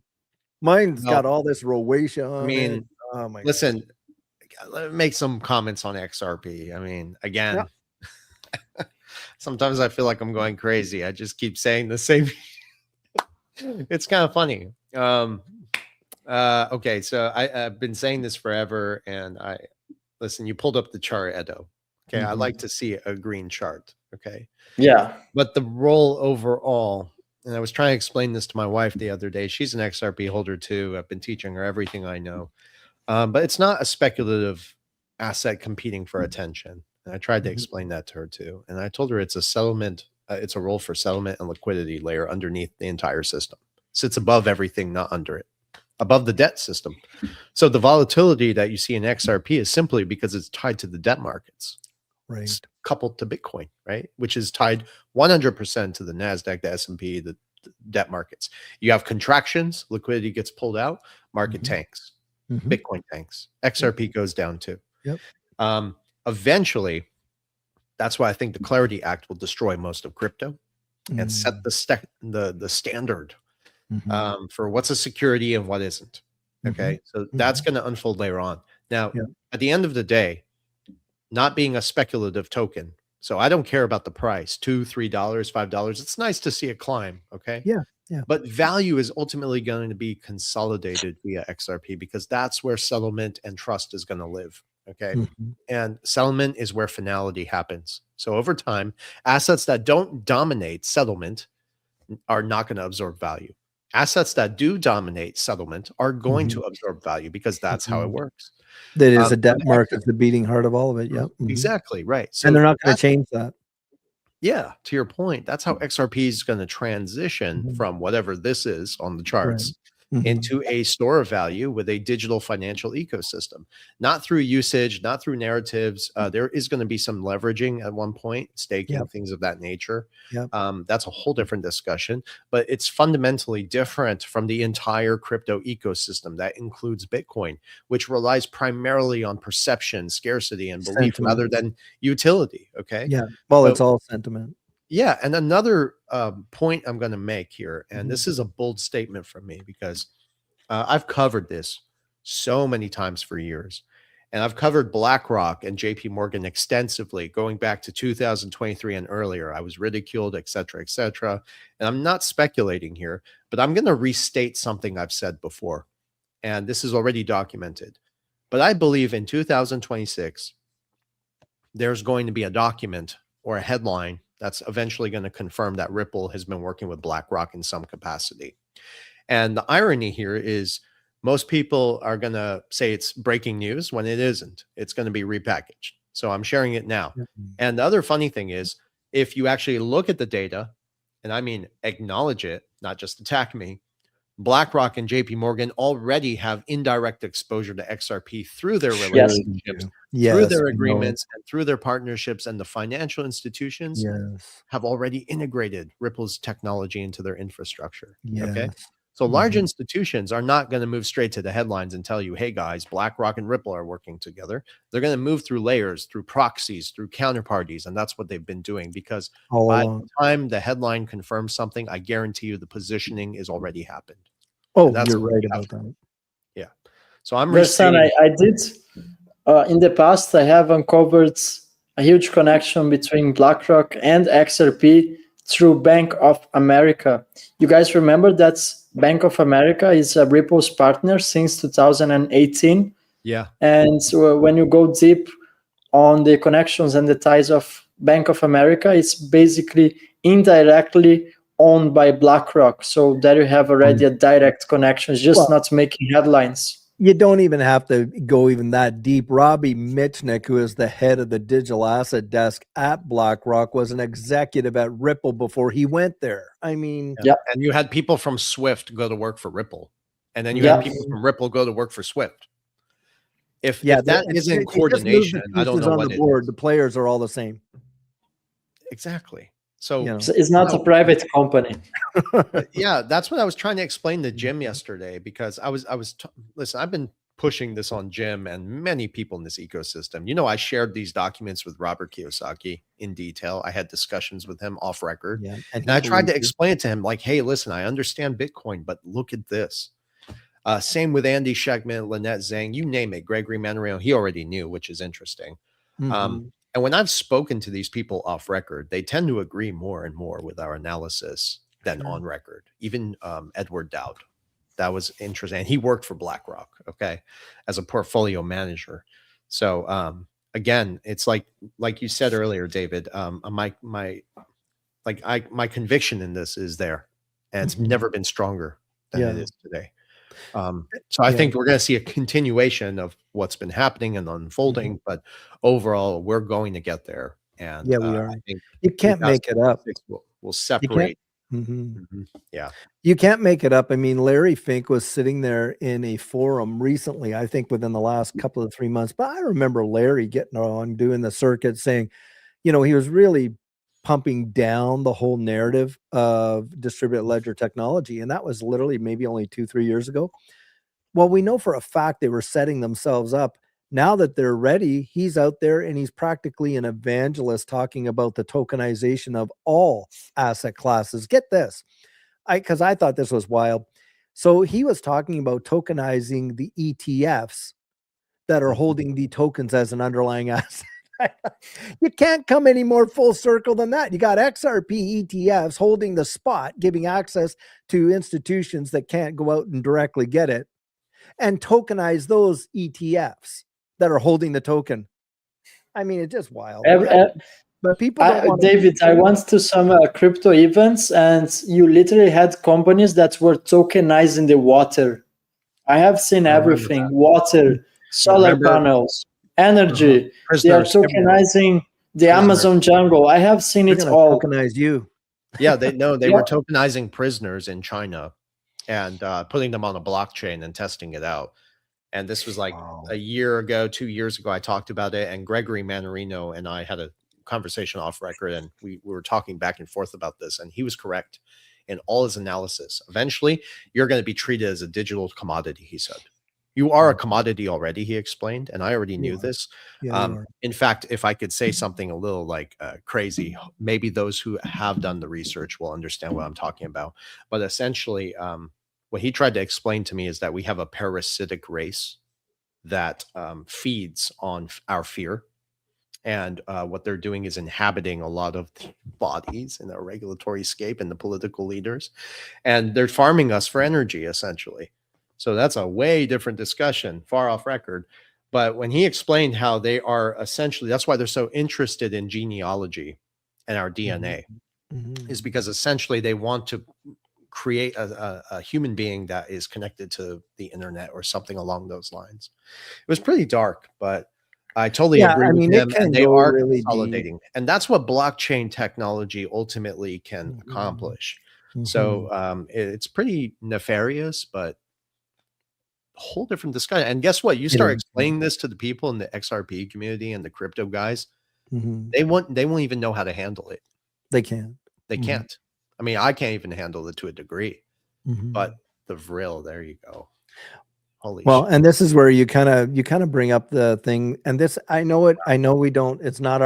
Mine's No, got all this rosacea I on it. mean, Oh my listen, let me make some comments on XRP. I mean, again, sometimes I feel like I'm going crazy. I just keep saying the same. It's kind of funny. Okay, so I've been saying this forever, and listen, you pulled up the chart, Edo. Okay, I like to see a green chart. Okay. Yeah. But the role overall, and I was trying to explain this to my wife the other day. She's an XRP holder too. I've been teaching her everything I know. But it's not a speculative asset competing for attention. And I tried to explain that to her too. And I told her it's a settlement, it's a role for settlement and liquidity layer underneath the entire system. Sits above everything, not under it, above the debt system. So the volatility that you see in XRP is simply because it's tied to the debt markets. Right. It's coupled to Bitcoin, right? Which is tied 100% to the NASDAQ, the S&P, the debt markets. You have contractions, liquidity gets pulled out, market tanks, Bitcoin tanks, XRP goes down too. Yep. Eventually, that's why I think the Clarity Act will destroy most of crypto and set the standard for what's a security and what isn't. Okay. So that's going to unfold later on. Now, at the end of the day, not being a speculative token. So I don't care about the price, $2, $3, $5. It's nice to see it climb. Okay. Yeah. Yeah. But value is ultimately going to be consolidated via XRP because that's where settlement and trust is going to live. Okay. And settlement is where finality happens. So over time, assets that don't dominate settlement are not going to absorb value. Assets that do dominate settlement are going to absorb value because that's how it works. That is a debt market, the beating heart of all of it. Yep. Exactly. Right. So and they're not going to change that. Yeah. To your point, that's how XRP is going to transition from whatever this is on the charts into a store of value with a digital financial ecosystem, not through usage, not through narratives. There is going to be some leveraging at one point, staking, things of that nature. That's a whole different discussion, but it's fundamentally different from the entire crypto ecosystem that includes Bitcoin, which relies primarily on perception, scarcity, and belief rather than utility. Okay. Yeah. Well, it's all sentiment. Yeah. And another point I'm going to make here, and this is a bold statement from me because I've covered this so many times for years. And I've covered BlackRock and JP Morgan extensively going back to 2023 and earlier. I was ridiculed, et cetera, et cetera. And I'm not speculating here, but I'm going to restate something I've said before. And this is already documented. But I believe in 2026, there's going to be a document or a headline that's eventually going to confirm that Ripple has been working with BlackRock in some capacity. And the irony here is most people are going to say it's breaking news when it isn't. It's going to be repackaged. So I'm sharing it now. And the other funny thing is, if you actually look at the data, and I mean acknowledge it, not just attack me, BlackRock and JP Morgan already have indirect exposure to XRP through their relationships, through their agreements, and through their partnerships. And the financial institutions have already integrated Ripple's technology into their infrastructure. Okay. So large institutions are not going to move straight to the headlines and tell you, hey guys, BlackRock and Ripple are working together. They're going to move through layers, through proxies, through counterparties. And that's what they've been doing because by the time the headline confirms something, I guarantee you the positioning is already happened. Oh, you're right about that. Yeah. So I'm I did in the past, I have uncovered a huge connection between BlackRock and XRP through Bank of America. You guys remember that Bank of America is a Ripple's partner since 2018. Yeah. And so when you go deep on the connections and the ties of Bank of America, it's basically indirectly owned by BlackRock. So there you have already a direct connection. It's just not making headlines. You don't even have to go even that deep. Robbie Mitchnick, who is the head of the digital asset desk at BlackRock, was an executive at Ripple before he went there. I mean, and you had people from Swift go to work for Ripple, and then you had people from Ripple go to work for Swift. If that isn't coordination, I don't know what it is. The players are all the same. Exactly. So it's not a private company. Yeah, that's what I was trying to explain to Jim yesterday because listen, I've been pushing this on Jim and many people in this ecosystem. You know, I shared these documents with Robert Kiyosaki in detail. I had discussions with him off record. Yeah, and I tried to explain it to him like, hey, listen, I understand Bitcoin, but look at this. Same with Andy Schegman, Lynette Zhang, you name it. Gregory Manarino, he already knew, which is interesting. And when I've spoken to these people off record, they tend to agree more and more with our analysis than on record. Even Edward Dowd, that was interesting. And he worked for BlackRock, okay, as a portfolio manager. So again, it's like you said earlier, David, my conviction in this is there, and it's never been stronger than it is today. So I think we're going to see a continuation of what's been happening and unfolding, but overall, we're going to get there. And yeah, we are. I think You can't make it up. We'll separate. Yeah, you can't make it up. I mean, Larry Fink was sitting there in a forum recently, I think within the last couple of 3 months, but I remember Larry getting on doing the circuit saying, you know, he was really pumping down the whole narrative of distributed ledger technology. And that was literally maybe only 2-3 years ago. Well, we know for a fact they were setting themselves up. Now that they're ready, he's out there and he's practically an evangelist talking about the tokenization of all asset classes. Get this, because I thought this was wild. So he was talking about tokenizing the ETFs that are holding the tokens as an underlying asset. You can't come any more full circle than that. You got XRP ETFs holding the spot, giving access to institutions that can't go out and directly get it, and tokenize those ETFs that are holding the token. I mean, it's just wild. But people don't want David, I went to some crypto events, and you literally had companies that were tokenizing the water. I have seen everything: water, solar panels, energy. They are tokenizing the Amazon jungle. I have seen it all. Tokenize you. Yeah, they were tokenizing prisoners in China and putting them on a blockchain and testing it out. And this was like a year ago, 2 years ago, I talked about it. And Gregory Manarino and I had a conversation off record, and we were talking back and forth about this. And he was correct in all his analysis. Eventually, you're going to be treated as a digital commodity, he said. You are a commodity already, he explained, and I already knew this. In fact, if I could say something a little like crazy, maybe those who have done the research will understand what I'm talking about. But essentially, what he tried to explain to me is that we have a parasitic race that feeds on our fear. And what they're doing is inhabiting a lot of bodies in our regulatory scape and the political leaders. And they're farming us for energy, essentially. So that's a way different discussion, far off record. But when he explained how they are essentially, that's why they're so interested in genealogy and our DNA, is because essentially they want to create a human being that is connected to the internet or something along those lines. It was pretty dark, but I totally agree with him. And they are really consolidating. And that's what blockchain technology ultimately can accomplish. So it's pretty nefarious, but whole different discussion. And guess what? You start explaining this to the people in the XRP community and the crypto guys, they won't even know how to handle it. They can't. They can't. I mean, I can't even handle it to a degree. But the vril, there you go. Holy shit. And this is where you kind of bring up the thing. And this, I know we don't, it's not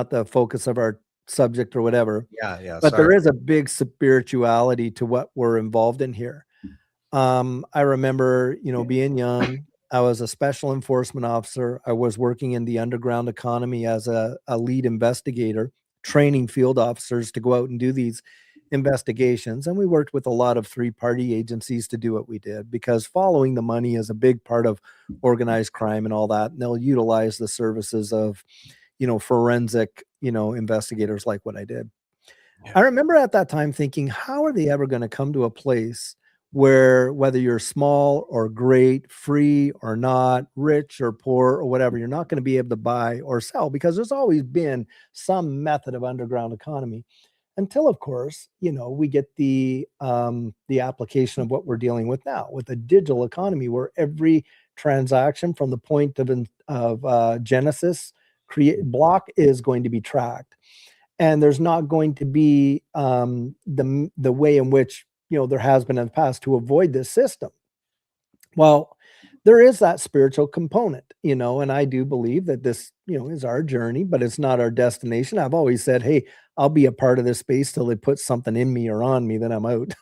the focus of our subject or whatever. Yeah. But there is a big spirituality to what we're involved in here. I remember, being young, I was a special enforcement officer. I was working in the underground economy as a lead investigator, training field officers to go out and do these investigations. And we worked with a lot of three-party agencies to do what we did, because following the money is a big part of organized crime and all that. And they'll utilize the services of, forensic, investigators like what I did. Yeah. I remember at that time thinking, how are they ever going to come to a place where, whether you're small or great, free or not, rich or poor or whatever, you're not going to be able to buy or sell, because there's always been some method of underground economy, until, of course, we get the application of what we're dealing with now with a digital economy, where every transaction from the point of genesis block is going to be tracked, and there's not going to be the way in which there has been in the past to avoid this system. Well, there is that spiritual component, you know, and I do believe that this, you know, is our journey, but it's not our destination. I've always said, hey, I'll be a part of this space till they put something in me or on me, then I'm out.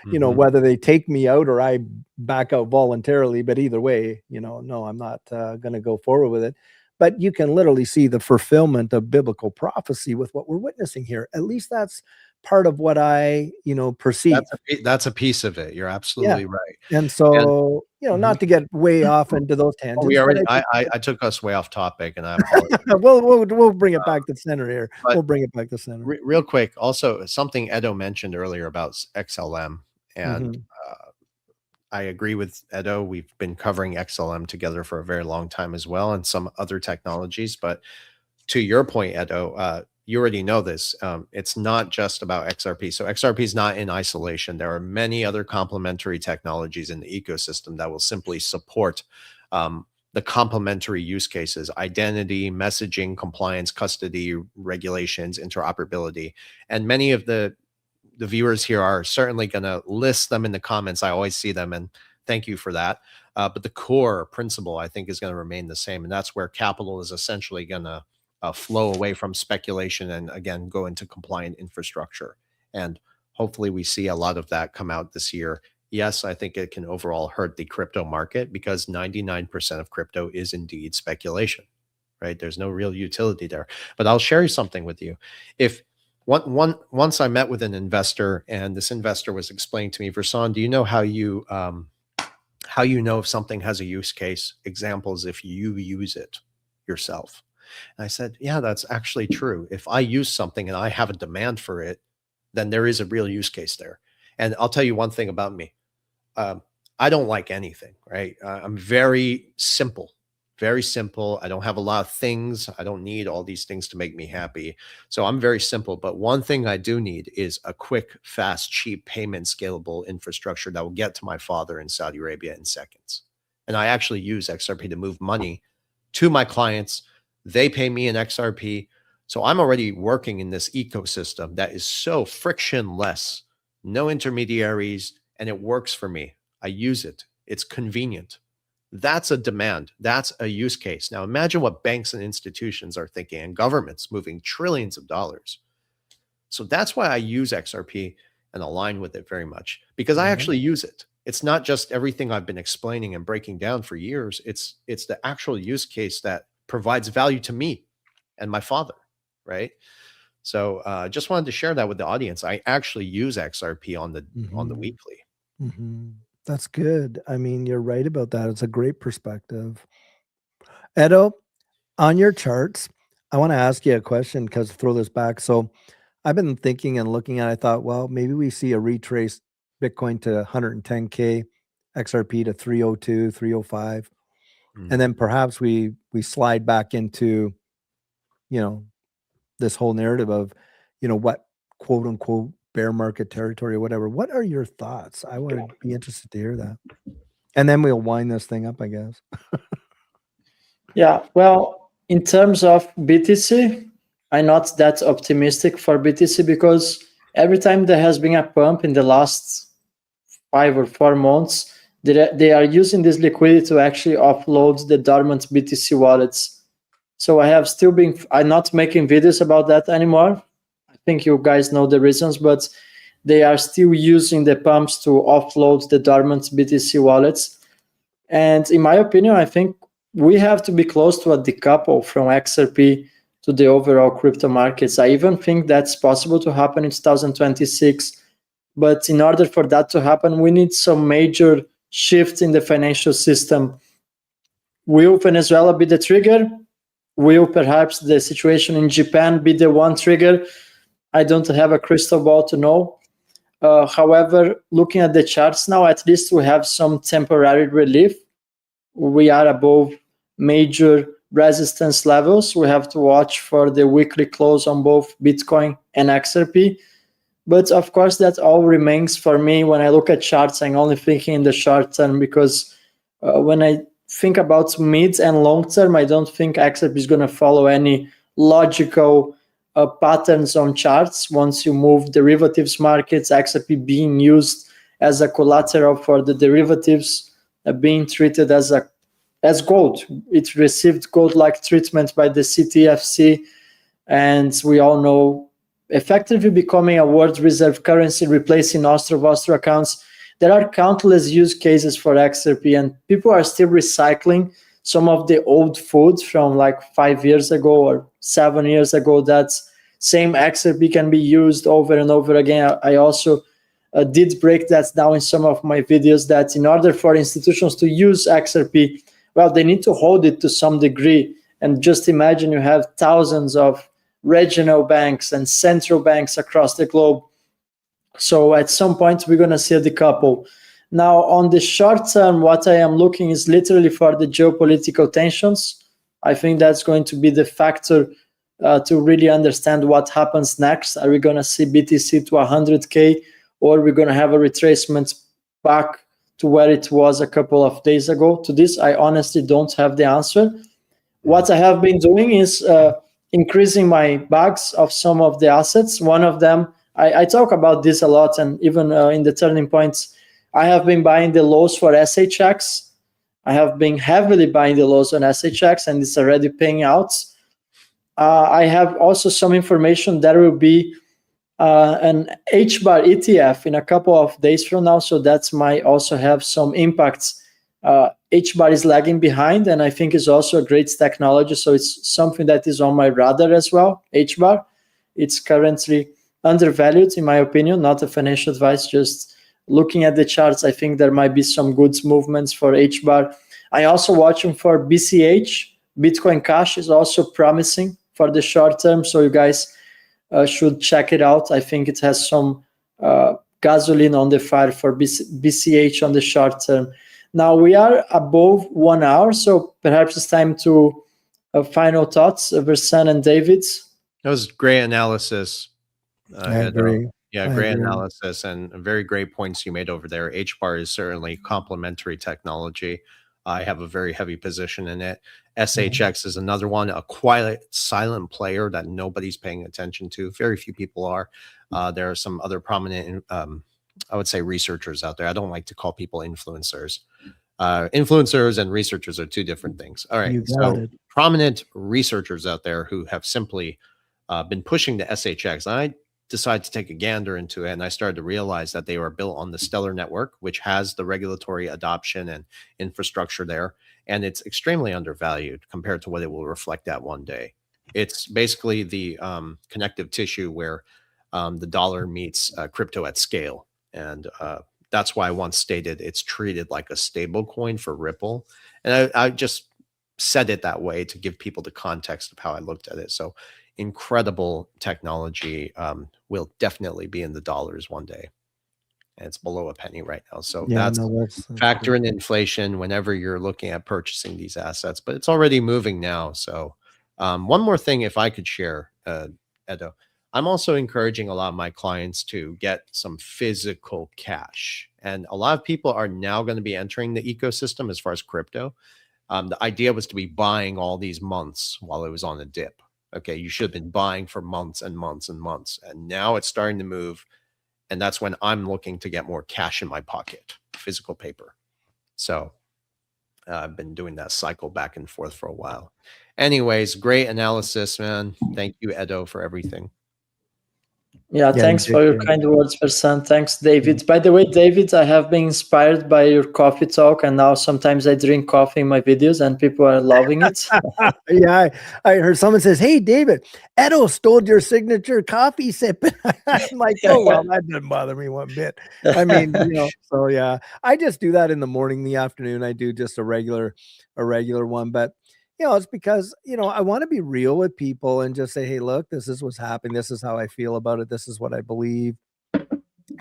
You know, whether they take me out or I back out voluntarily, but either way, you know, no, I'm not going to go forward with it. But you can literally see the fulfillment of biblical prophecy with what we're witnessing here. At least that's part of what I, you know, perceive. That's a piece of it. You're absolutely right. And so, you know, not to get way off into those tangents. We already, I took us way off topic, and I apologize. we'll bring it back to center here. We'll bring it back to center. Real quick, also something Edo mentioned earlier about XLM, and I agree with Edo. We've been covering XLM together for a very long time as well, and some other technologies. But to your point, Edo, you already know this. It's not just about XRP. So XRP is not in isolation. There are many other complementary technologies in the ecosystem that will simply support the complementary use cases: identity, messaging, compliance, custody, regulations, interoperability. And many of the viewers here are certainly going to list them in the comments. I always see them, and thank you for that. But the core principle, I think, is going to remain the same. And that's where capital is essentially going to flow away from speculation and, again, go into compliant infrastructure. And hopefully we see a lot of that come out this year. Yes, I think it can overall hurt the crypto market, because 99% of crypto is indeed speculation, right? There's no real utility there. But I'll share something with you. If once I met with an investor, and this investor was explaining to me, Versan, do you know how you know if something has a use case? Examples, if you use it yourself. And I said, yeah, that's actually true. If I use something and I have a demand for it, then there is a real use case there. And I'll tell you one thing about me. I don't like anything, right? I'm very simple. Very simple. I don't have a lot of things. I don't need all these things to make me happy. So I'm very simple. But one thing I do need is a quick, fast, cheap payment scalable infrastructure that will get to my father in Saudi Arabia in seconds. And I actually use XRP to move money to my clients. They pay me in XRP. So I'm already working in this ecosystem that is so frictionless, no intermediaries, and it works for me. I use it. It's convenient. That's a demand. That's a use case. Now imagine what banks and institutions are thinking, and governments moving trillions of dollars. So that's why I use XRP and align with it very much, because I actually use it. It's not just everything I've been explaining and breaking down for years. It's the actual use case that provides value to me and my father, right? So just wanted to share that with the audience. I actually use XRP on the weekly. That's good. I mean, you're right about that. It's a great perspective. Edo, on your charts, I want to ask you a question, because throw this back. So I've been thinking and looking at it. I thought, well, maybe we see a retrace Bitcoin to 110K, XRP to 302, 305. And then perhaps we slide back into, you know, this whole narrative of, you know, what quote unquote bear market territory or whatever. What are your thoughts? I would be interested to hear that. And then we'll wind this thing up, I guess. Yeah, well, in terms of BTC, I'm not that optimistic for BTC, because every time there has been a pump in the last 5 or 4 months, they are using this liquidity to actually offload the dormant BTC wallets. So I'm not making videos about that anymore. I think you guys know the reasons, but they are still using the pumps to offload the dormant BTC wallets. And in my opinion, I think we have to be close to a decouple from XRP to the overall crypto markets. I even think that's possible to happen in 2026. But in order for that to happen, we need some major shift in the financial system. Will Venezuela be the trigger? Will perhaps the situation in Japan be the one trigger? I don't have a crystal ball to know. However, looking at the charts now, at least we have some temporary relief. We are above major resistance levels. We have to watch for the weekly close on both Bitcoin and XRP. But of course, that all remains for me. When I look at charts, I'm only thinking in the short term, because when I think about mid and long term, I don't think XRP is going to follow any logical patterns on charts. Once you move derivatives markets, XRP being used as a collateral for the derivatives being treated as gold. It received gold-like treatment by the CTFC, and we all know effectively becoming a world reserve currency, replacing Austro accounts. There are countless use cases for XRP, and people are still recycling some of the old food from like 5 years ago or 7 years ago. That same XRP can be used over and over again. I also did break that down in some of my videos, that in order for institutions to use XRP, well, they need to hold it to some degree. And just imagine you have thousands of regional banks and central banks across the globe. So at some point, we're going to see a decouple. Now, on the short term, what I am looking is literally for the geopolitical tensions. I think that's going to be the factor to really understand what happens next. Are we going to see BTC to 100K, or are we going to have a retracement back to where it was a couple of days ago? To this, I honestly don't have the answer. What I have been doing is increasing my bags of some of the assets. One of them, I talk about this a lot, and even in the turning points, I have been buying the lows for SHX. I have been heavily buying the lows on SHX, and it's already paying out. I have also some information. There will be an HBAR ETF in a couple of days from now, so that might also have some impacts. HBAR is lagging behind, and I think is also a great technology, so it's something that is on my radar as well. HBAR, it's currently undervalued in my opinion, not a financial advice, just looking at the charts. I think there might be some good movements for HBAR. I also watching for BCH. Bitcoin Cash is also promising for the short term, so you guys should check it out. I think it has some gasoline on the fire for BCH on the short term. Now we are above 1 hour, so perhaps it's time to final thoughts, Versan and David. That was great analysis. I agree. Yeah, great analysis and very great points you made over there. HBAR is certainly complementary technology. I have a very heavy position in it. SHX is another one, a quiet, silent player that nobody's paying attention to. Very few people are. There are some other prominent, I would say, researchers out there. I don't like to call people influencers. Influencers and researchers are two different things. All right, so prominent researchers out there who have simply been pushing the SHX. I decided to take a gander into it, and I started to realize that they were built on the Stellar network, which has the regulatory adoption and infrastructure there, and it's extremely undervalued compared to what it will reflect at one day. It's basically the connective tissue where the dollar meets crypto at scale, and that's why I once stated it's treated like a stable coin for Ripple, and I just said it that way to give people the context of how I looked at it. So incredible technology, will definitely be in the dollars one day, and it's below a penny right now. So that's factor in inflation whenever you're looking at purchasing these assets, but it's already moving now. So one more thing, if I could share, Edo, I'm also encouraging a lot of my clients to get some physical cash, and a lot of people are now going to be entering the ecosystem as far as crypto. The idea was to be buying all these months while it was on a dip. Okay, you should have been buying for months and months and months, and now it's starting to move, and that's when I'm looking to get more cash in my pocket, physical paper. So I've been doing that cycle back and forth for a while. Anyways, great analysis, man. Thank you, Edo, for everything. Yeah, thanks for your kind words, Versan. Thanks, David. By the way, David, I have been inspired by your coffee talk, and now sometimes I drink coffee in my videos, and people are loving it. Yeah, I heard someone says, "Hey, David, Edo stole your signature coffee sip." I'm like, "Oh well, that doesn't bother me one bit." I mean, so yeah, I just do that in the morning, the afternoon. I do just a regular one, but. It's because, I want to be real with people and just say, hey, look, this is what's happening. This is how I feel about it. This is what I believe.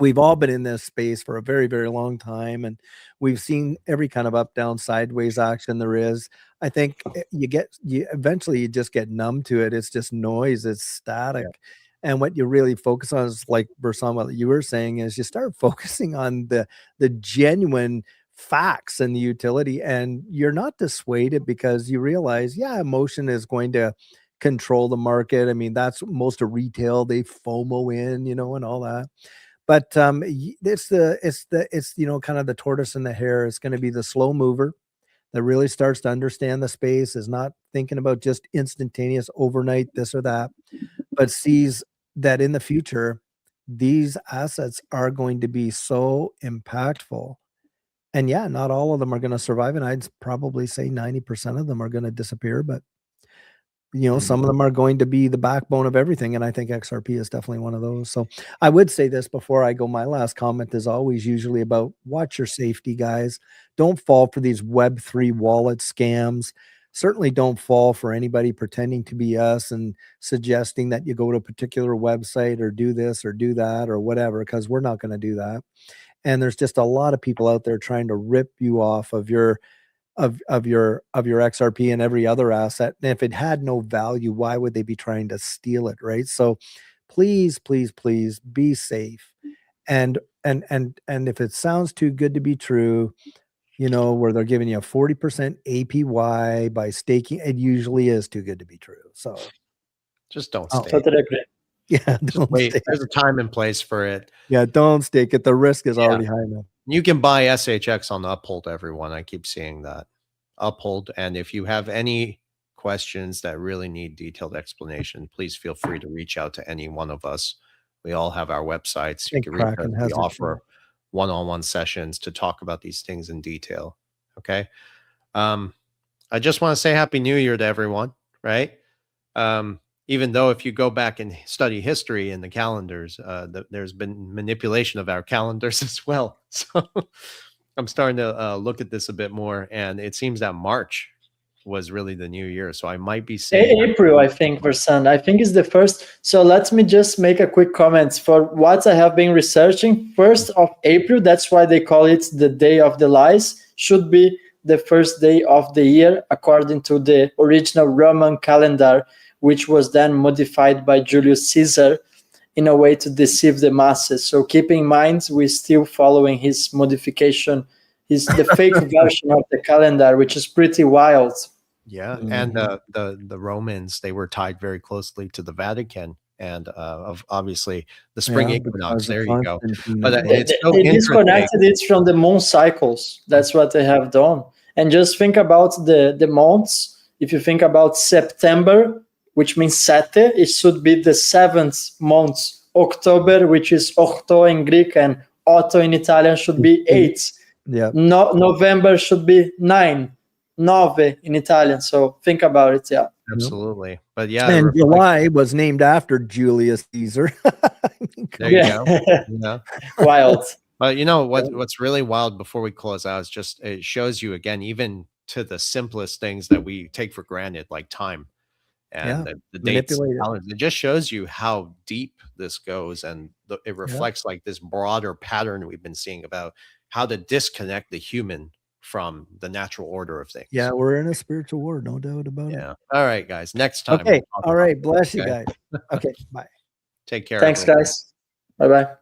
We've all been in this space for a very, very long time, and we've seen every kind of up, down, sideways action there is. I think eventually you just get numb to it. It's just noise. It's static. Yeah. And what you really focus on is, like Versan, what you were saying, is you start focusing on the genuine facts and the utility, and you're not dissuaded because you realize, emotion is going to control the market. I mean, that's most of retail, they FOMO in, and all that. But it's you know, kind of the tortoise and the hare. It's going to be the slow mover that really starts to understand the space, is not thinking about just instantaneous overnight this or that, but sees that in the future these assets are going to be so impactful. And yeah, not all of them are going to survive, and I'd probably say 90% of them are going to disappear, but you know, some of them are going to be the backbone of everything, and I think XRP is definitely one of those. So I would say this before I go. My last comment is always usually about watch your safety, guys. Don't fall for these Web3 wallet scams. Certainly don't fall for anybody pretending to be us and suggesting that you go to a particular website or do this or do that or whatever, because we're not going to do that. And there's just a lot of people out there trying to rip you off of your XRP and every other asset. And if it had no value, why would they be trying to steal it, right? So please, please, please be safe. And if it sounds too good to be true, you know, where they're giving you a 40% APY by staking, it usually is too good to be true. So just don't Oh, stake. Totally agree. yeah, Just don't wait. stake. There's a time and place for it. Yeah, don't stake it. The risk is already high enough. You can buy SHX on Uphold, everyone. I keep seeing that. Uphold. And if you have any questions that really need detailed explanation, please feel free to reach out to any one of us. We all have our websites. You can reach us. We offer one-on-one sessions to talk about these things in detail. Okay. I just want to say Happy New Year to everyone, right? Even though if you go back and study history in the calendars, there's been manipulation of our calendars as well. So I'm starting to look at this a bit more, and it seems that March was really the new year. So I might be saying April, I think, Versand. I think is the first. So let me just make a quick comment for what I have been researching. 1st of April, that's why they call it the Day of the Lies, should be the first day of the year, according to the original Roman calendar, which was then modified by Julius Caesar in a way to deceive the masses. So keep in mind, we're still following his modification, the fake version of the calendar, which is pretty wild. Yeah, and the Romans, they were tied very closely to the Vatican, and of obviously the spring equinox. There you go. But it's so they disconnected it from the moon cycles. That's what they have done. And just think about the months. If you think about September, which means sete, it should be the 7th month. October, which is octo in Greek, and otto in Italian, should be 8. Yeah. November should be 9. Nove in Italian. So think about it. Yeah, absolutely. But yeah, and July was named after Julius Caesar. There you go. Yeah. Wild. But you know what's really wild before we close out is just it shows you again, even to the simplest things that we take for granted, like time and the dates. It just shows you how deep this goes, and it reflects like this broader pattern we've been seeing about how to disconnect the human from the natural order of things. Yeah, we're in a spiritual war, no doubt about it. Yeah. All right, guys. Next time. Okay. All right. Bless you guys. Okay. Bye. Take care. Thanks, everyone. Guys. Bye-bye.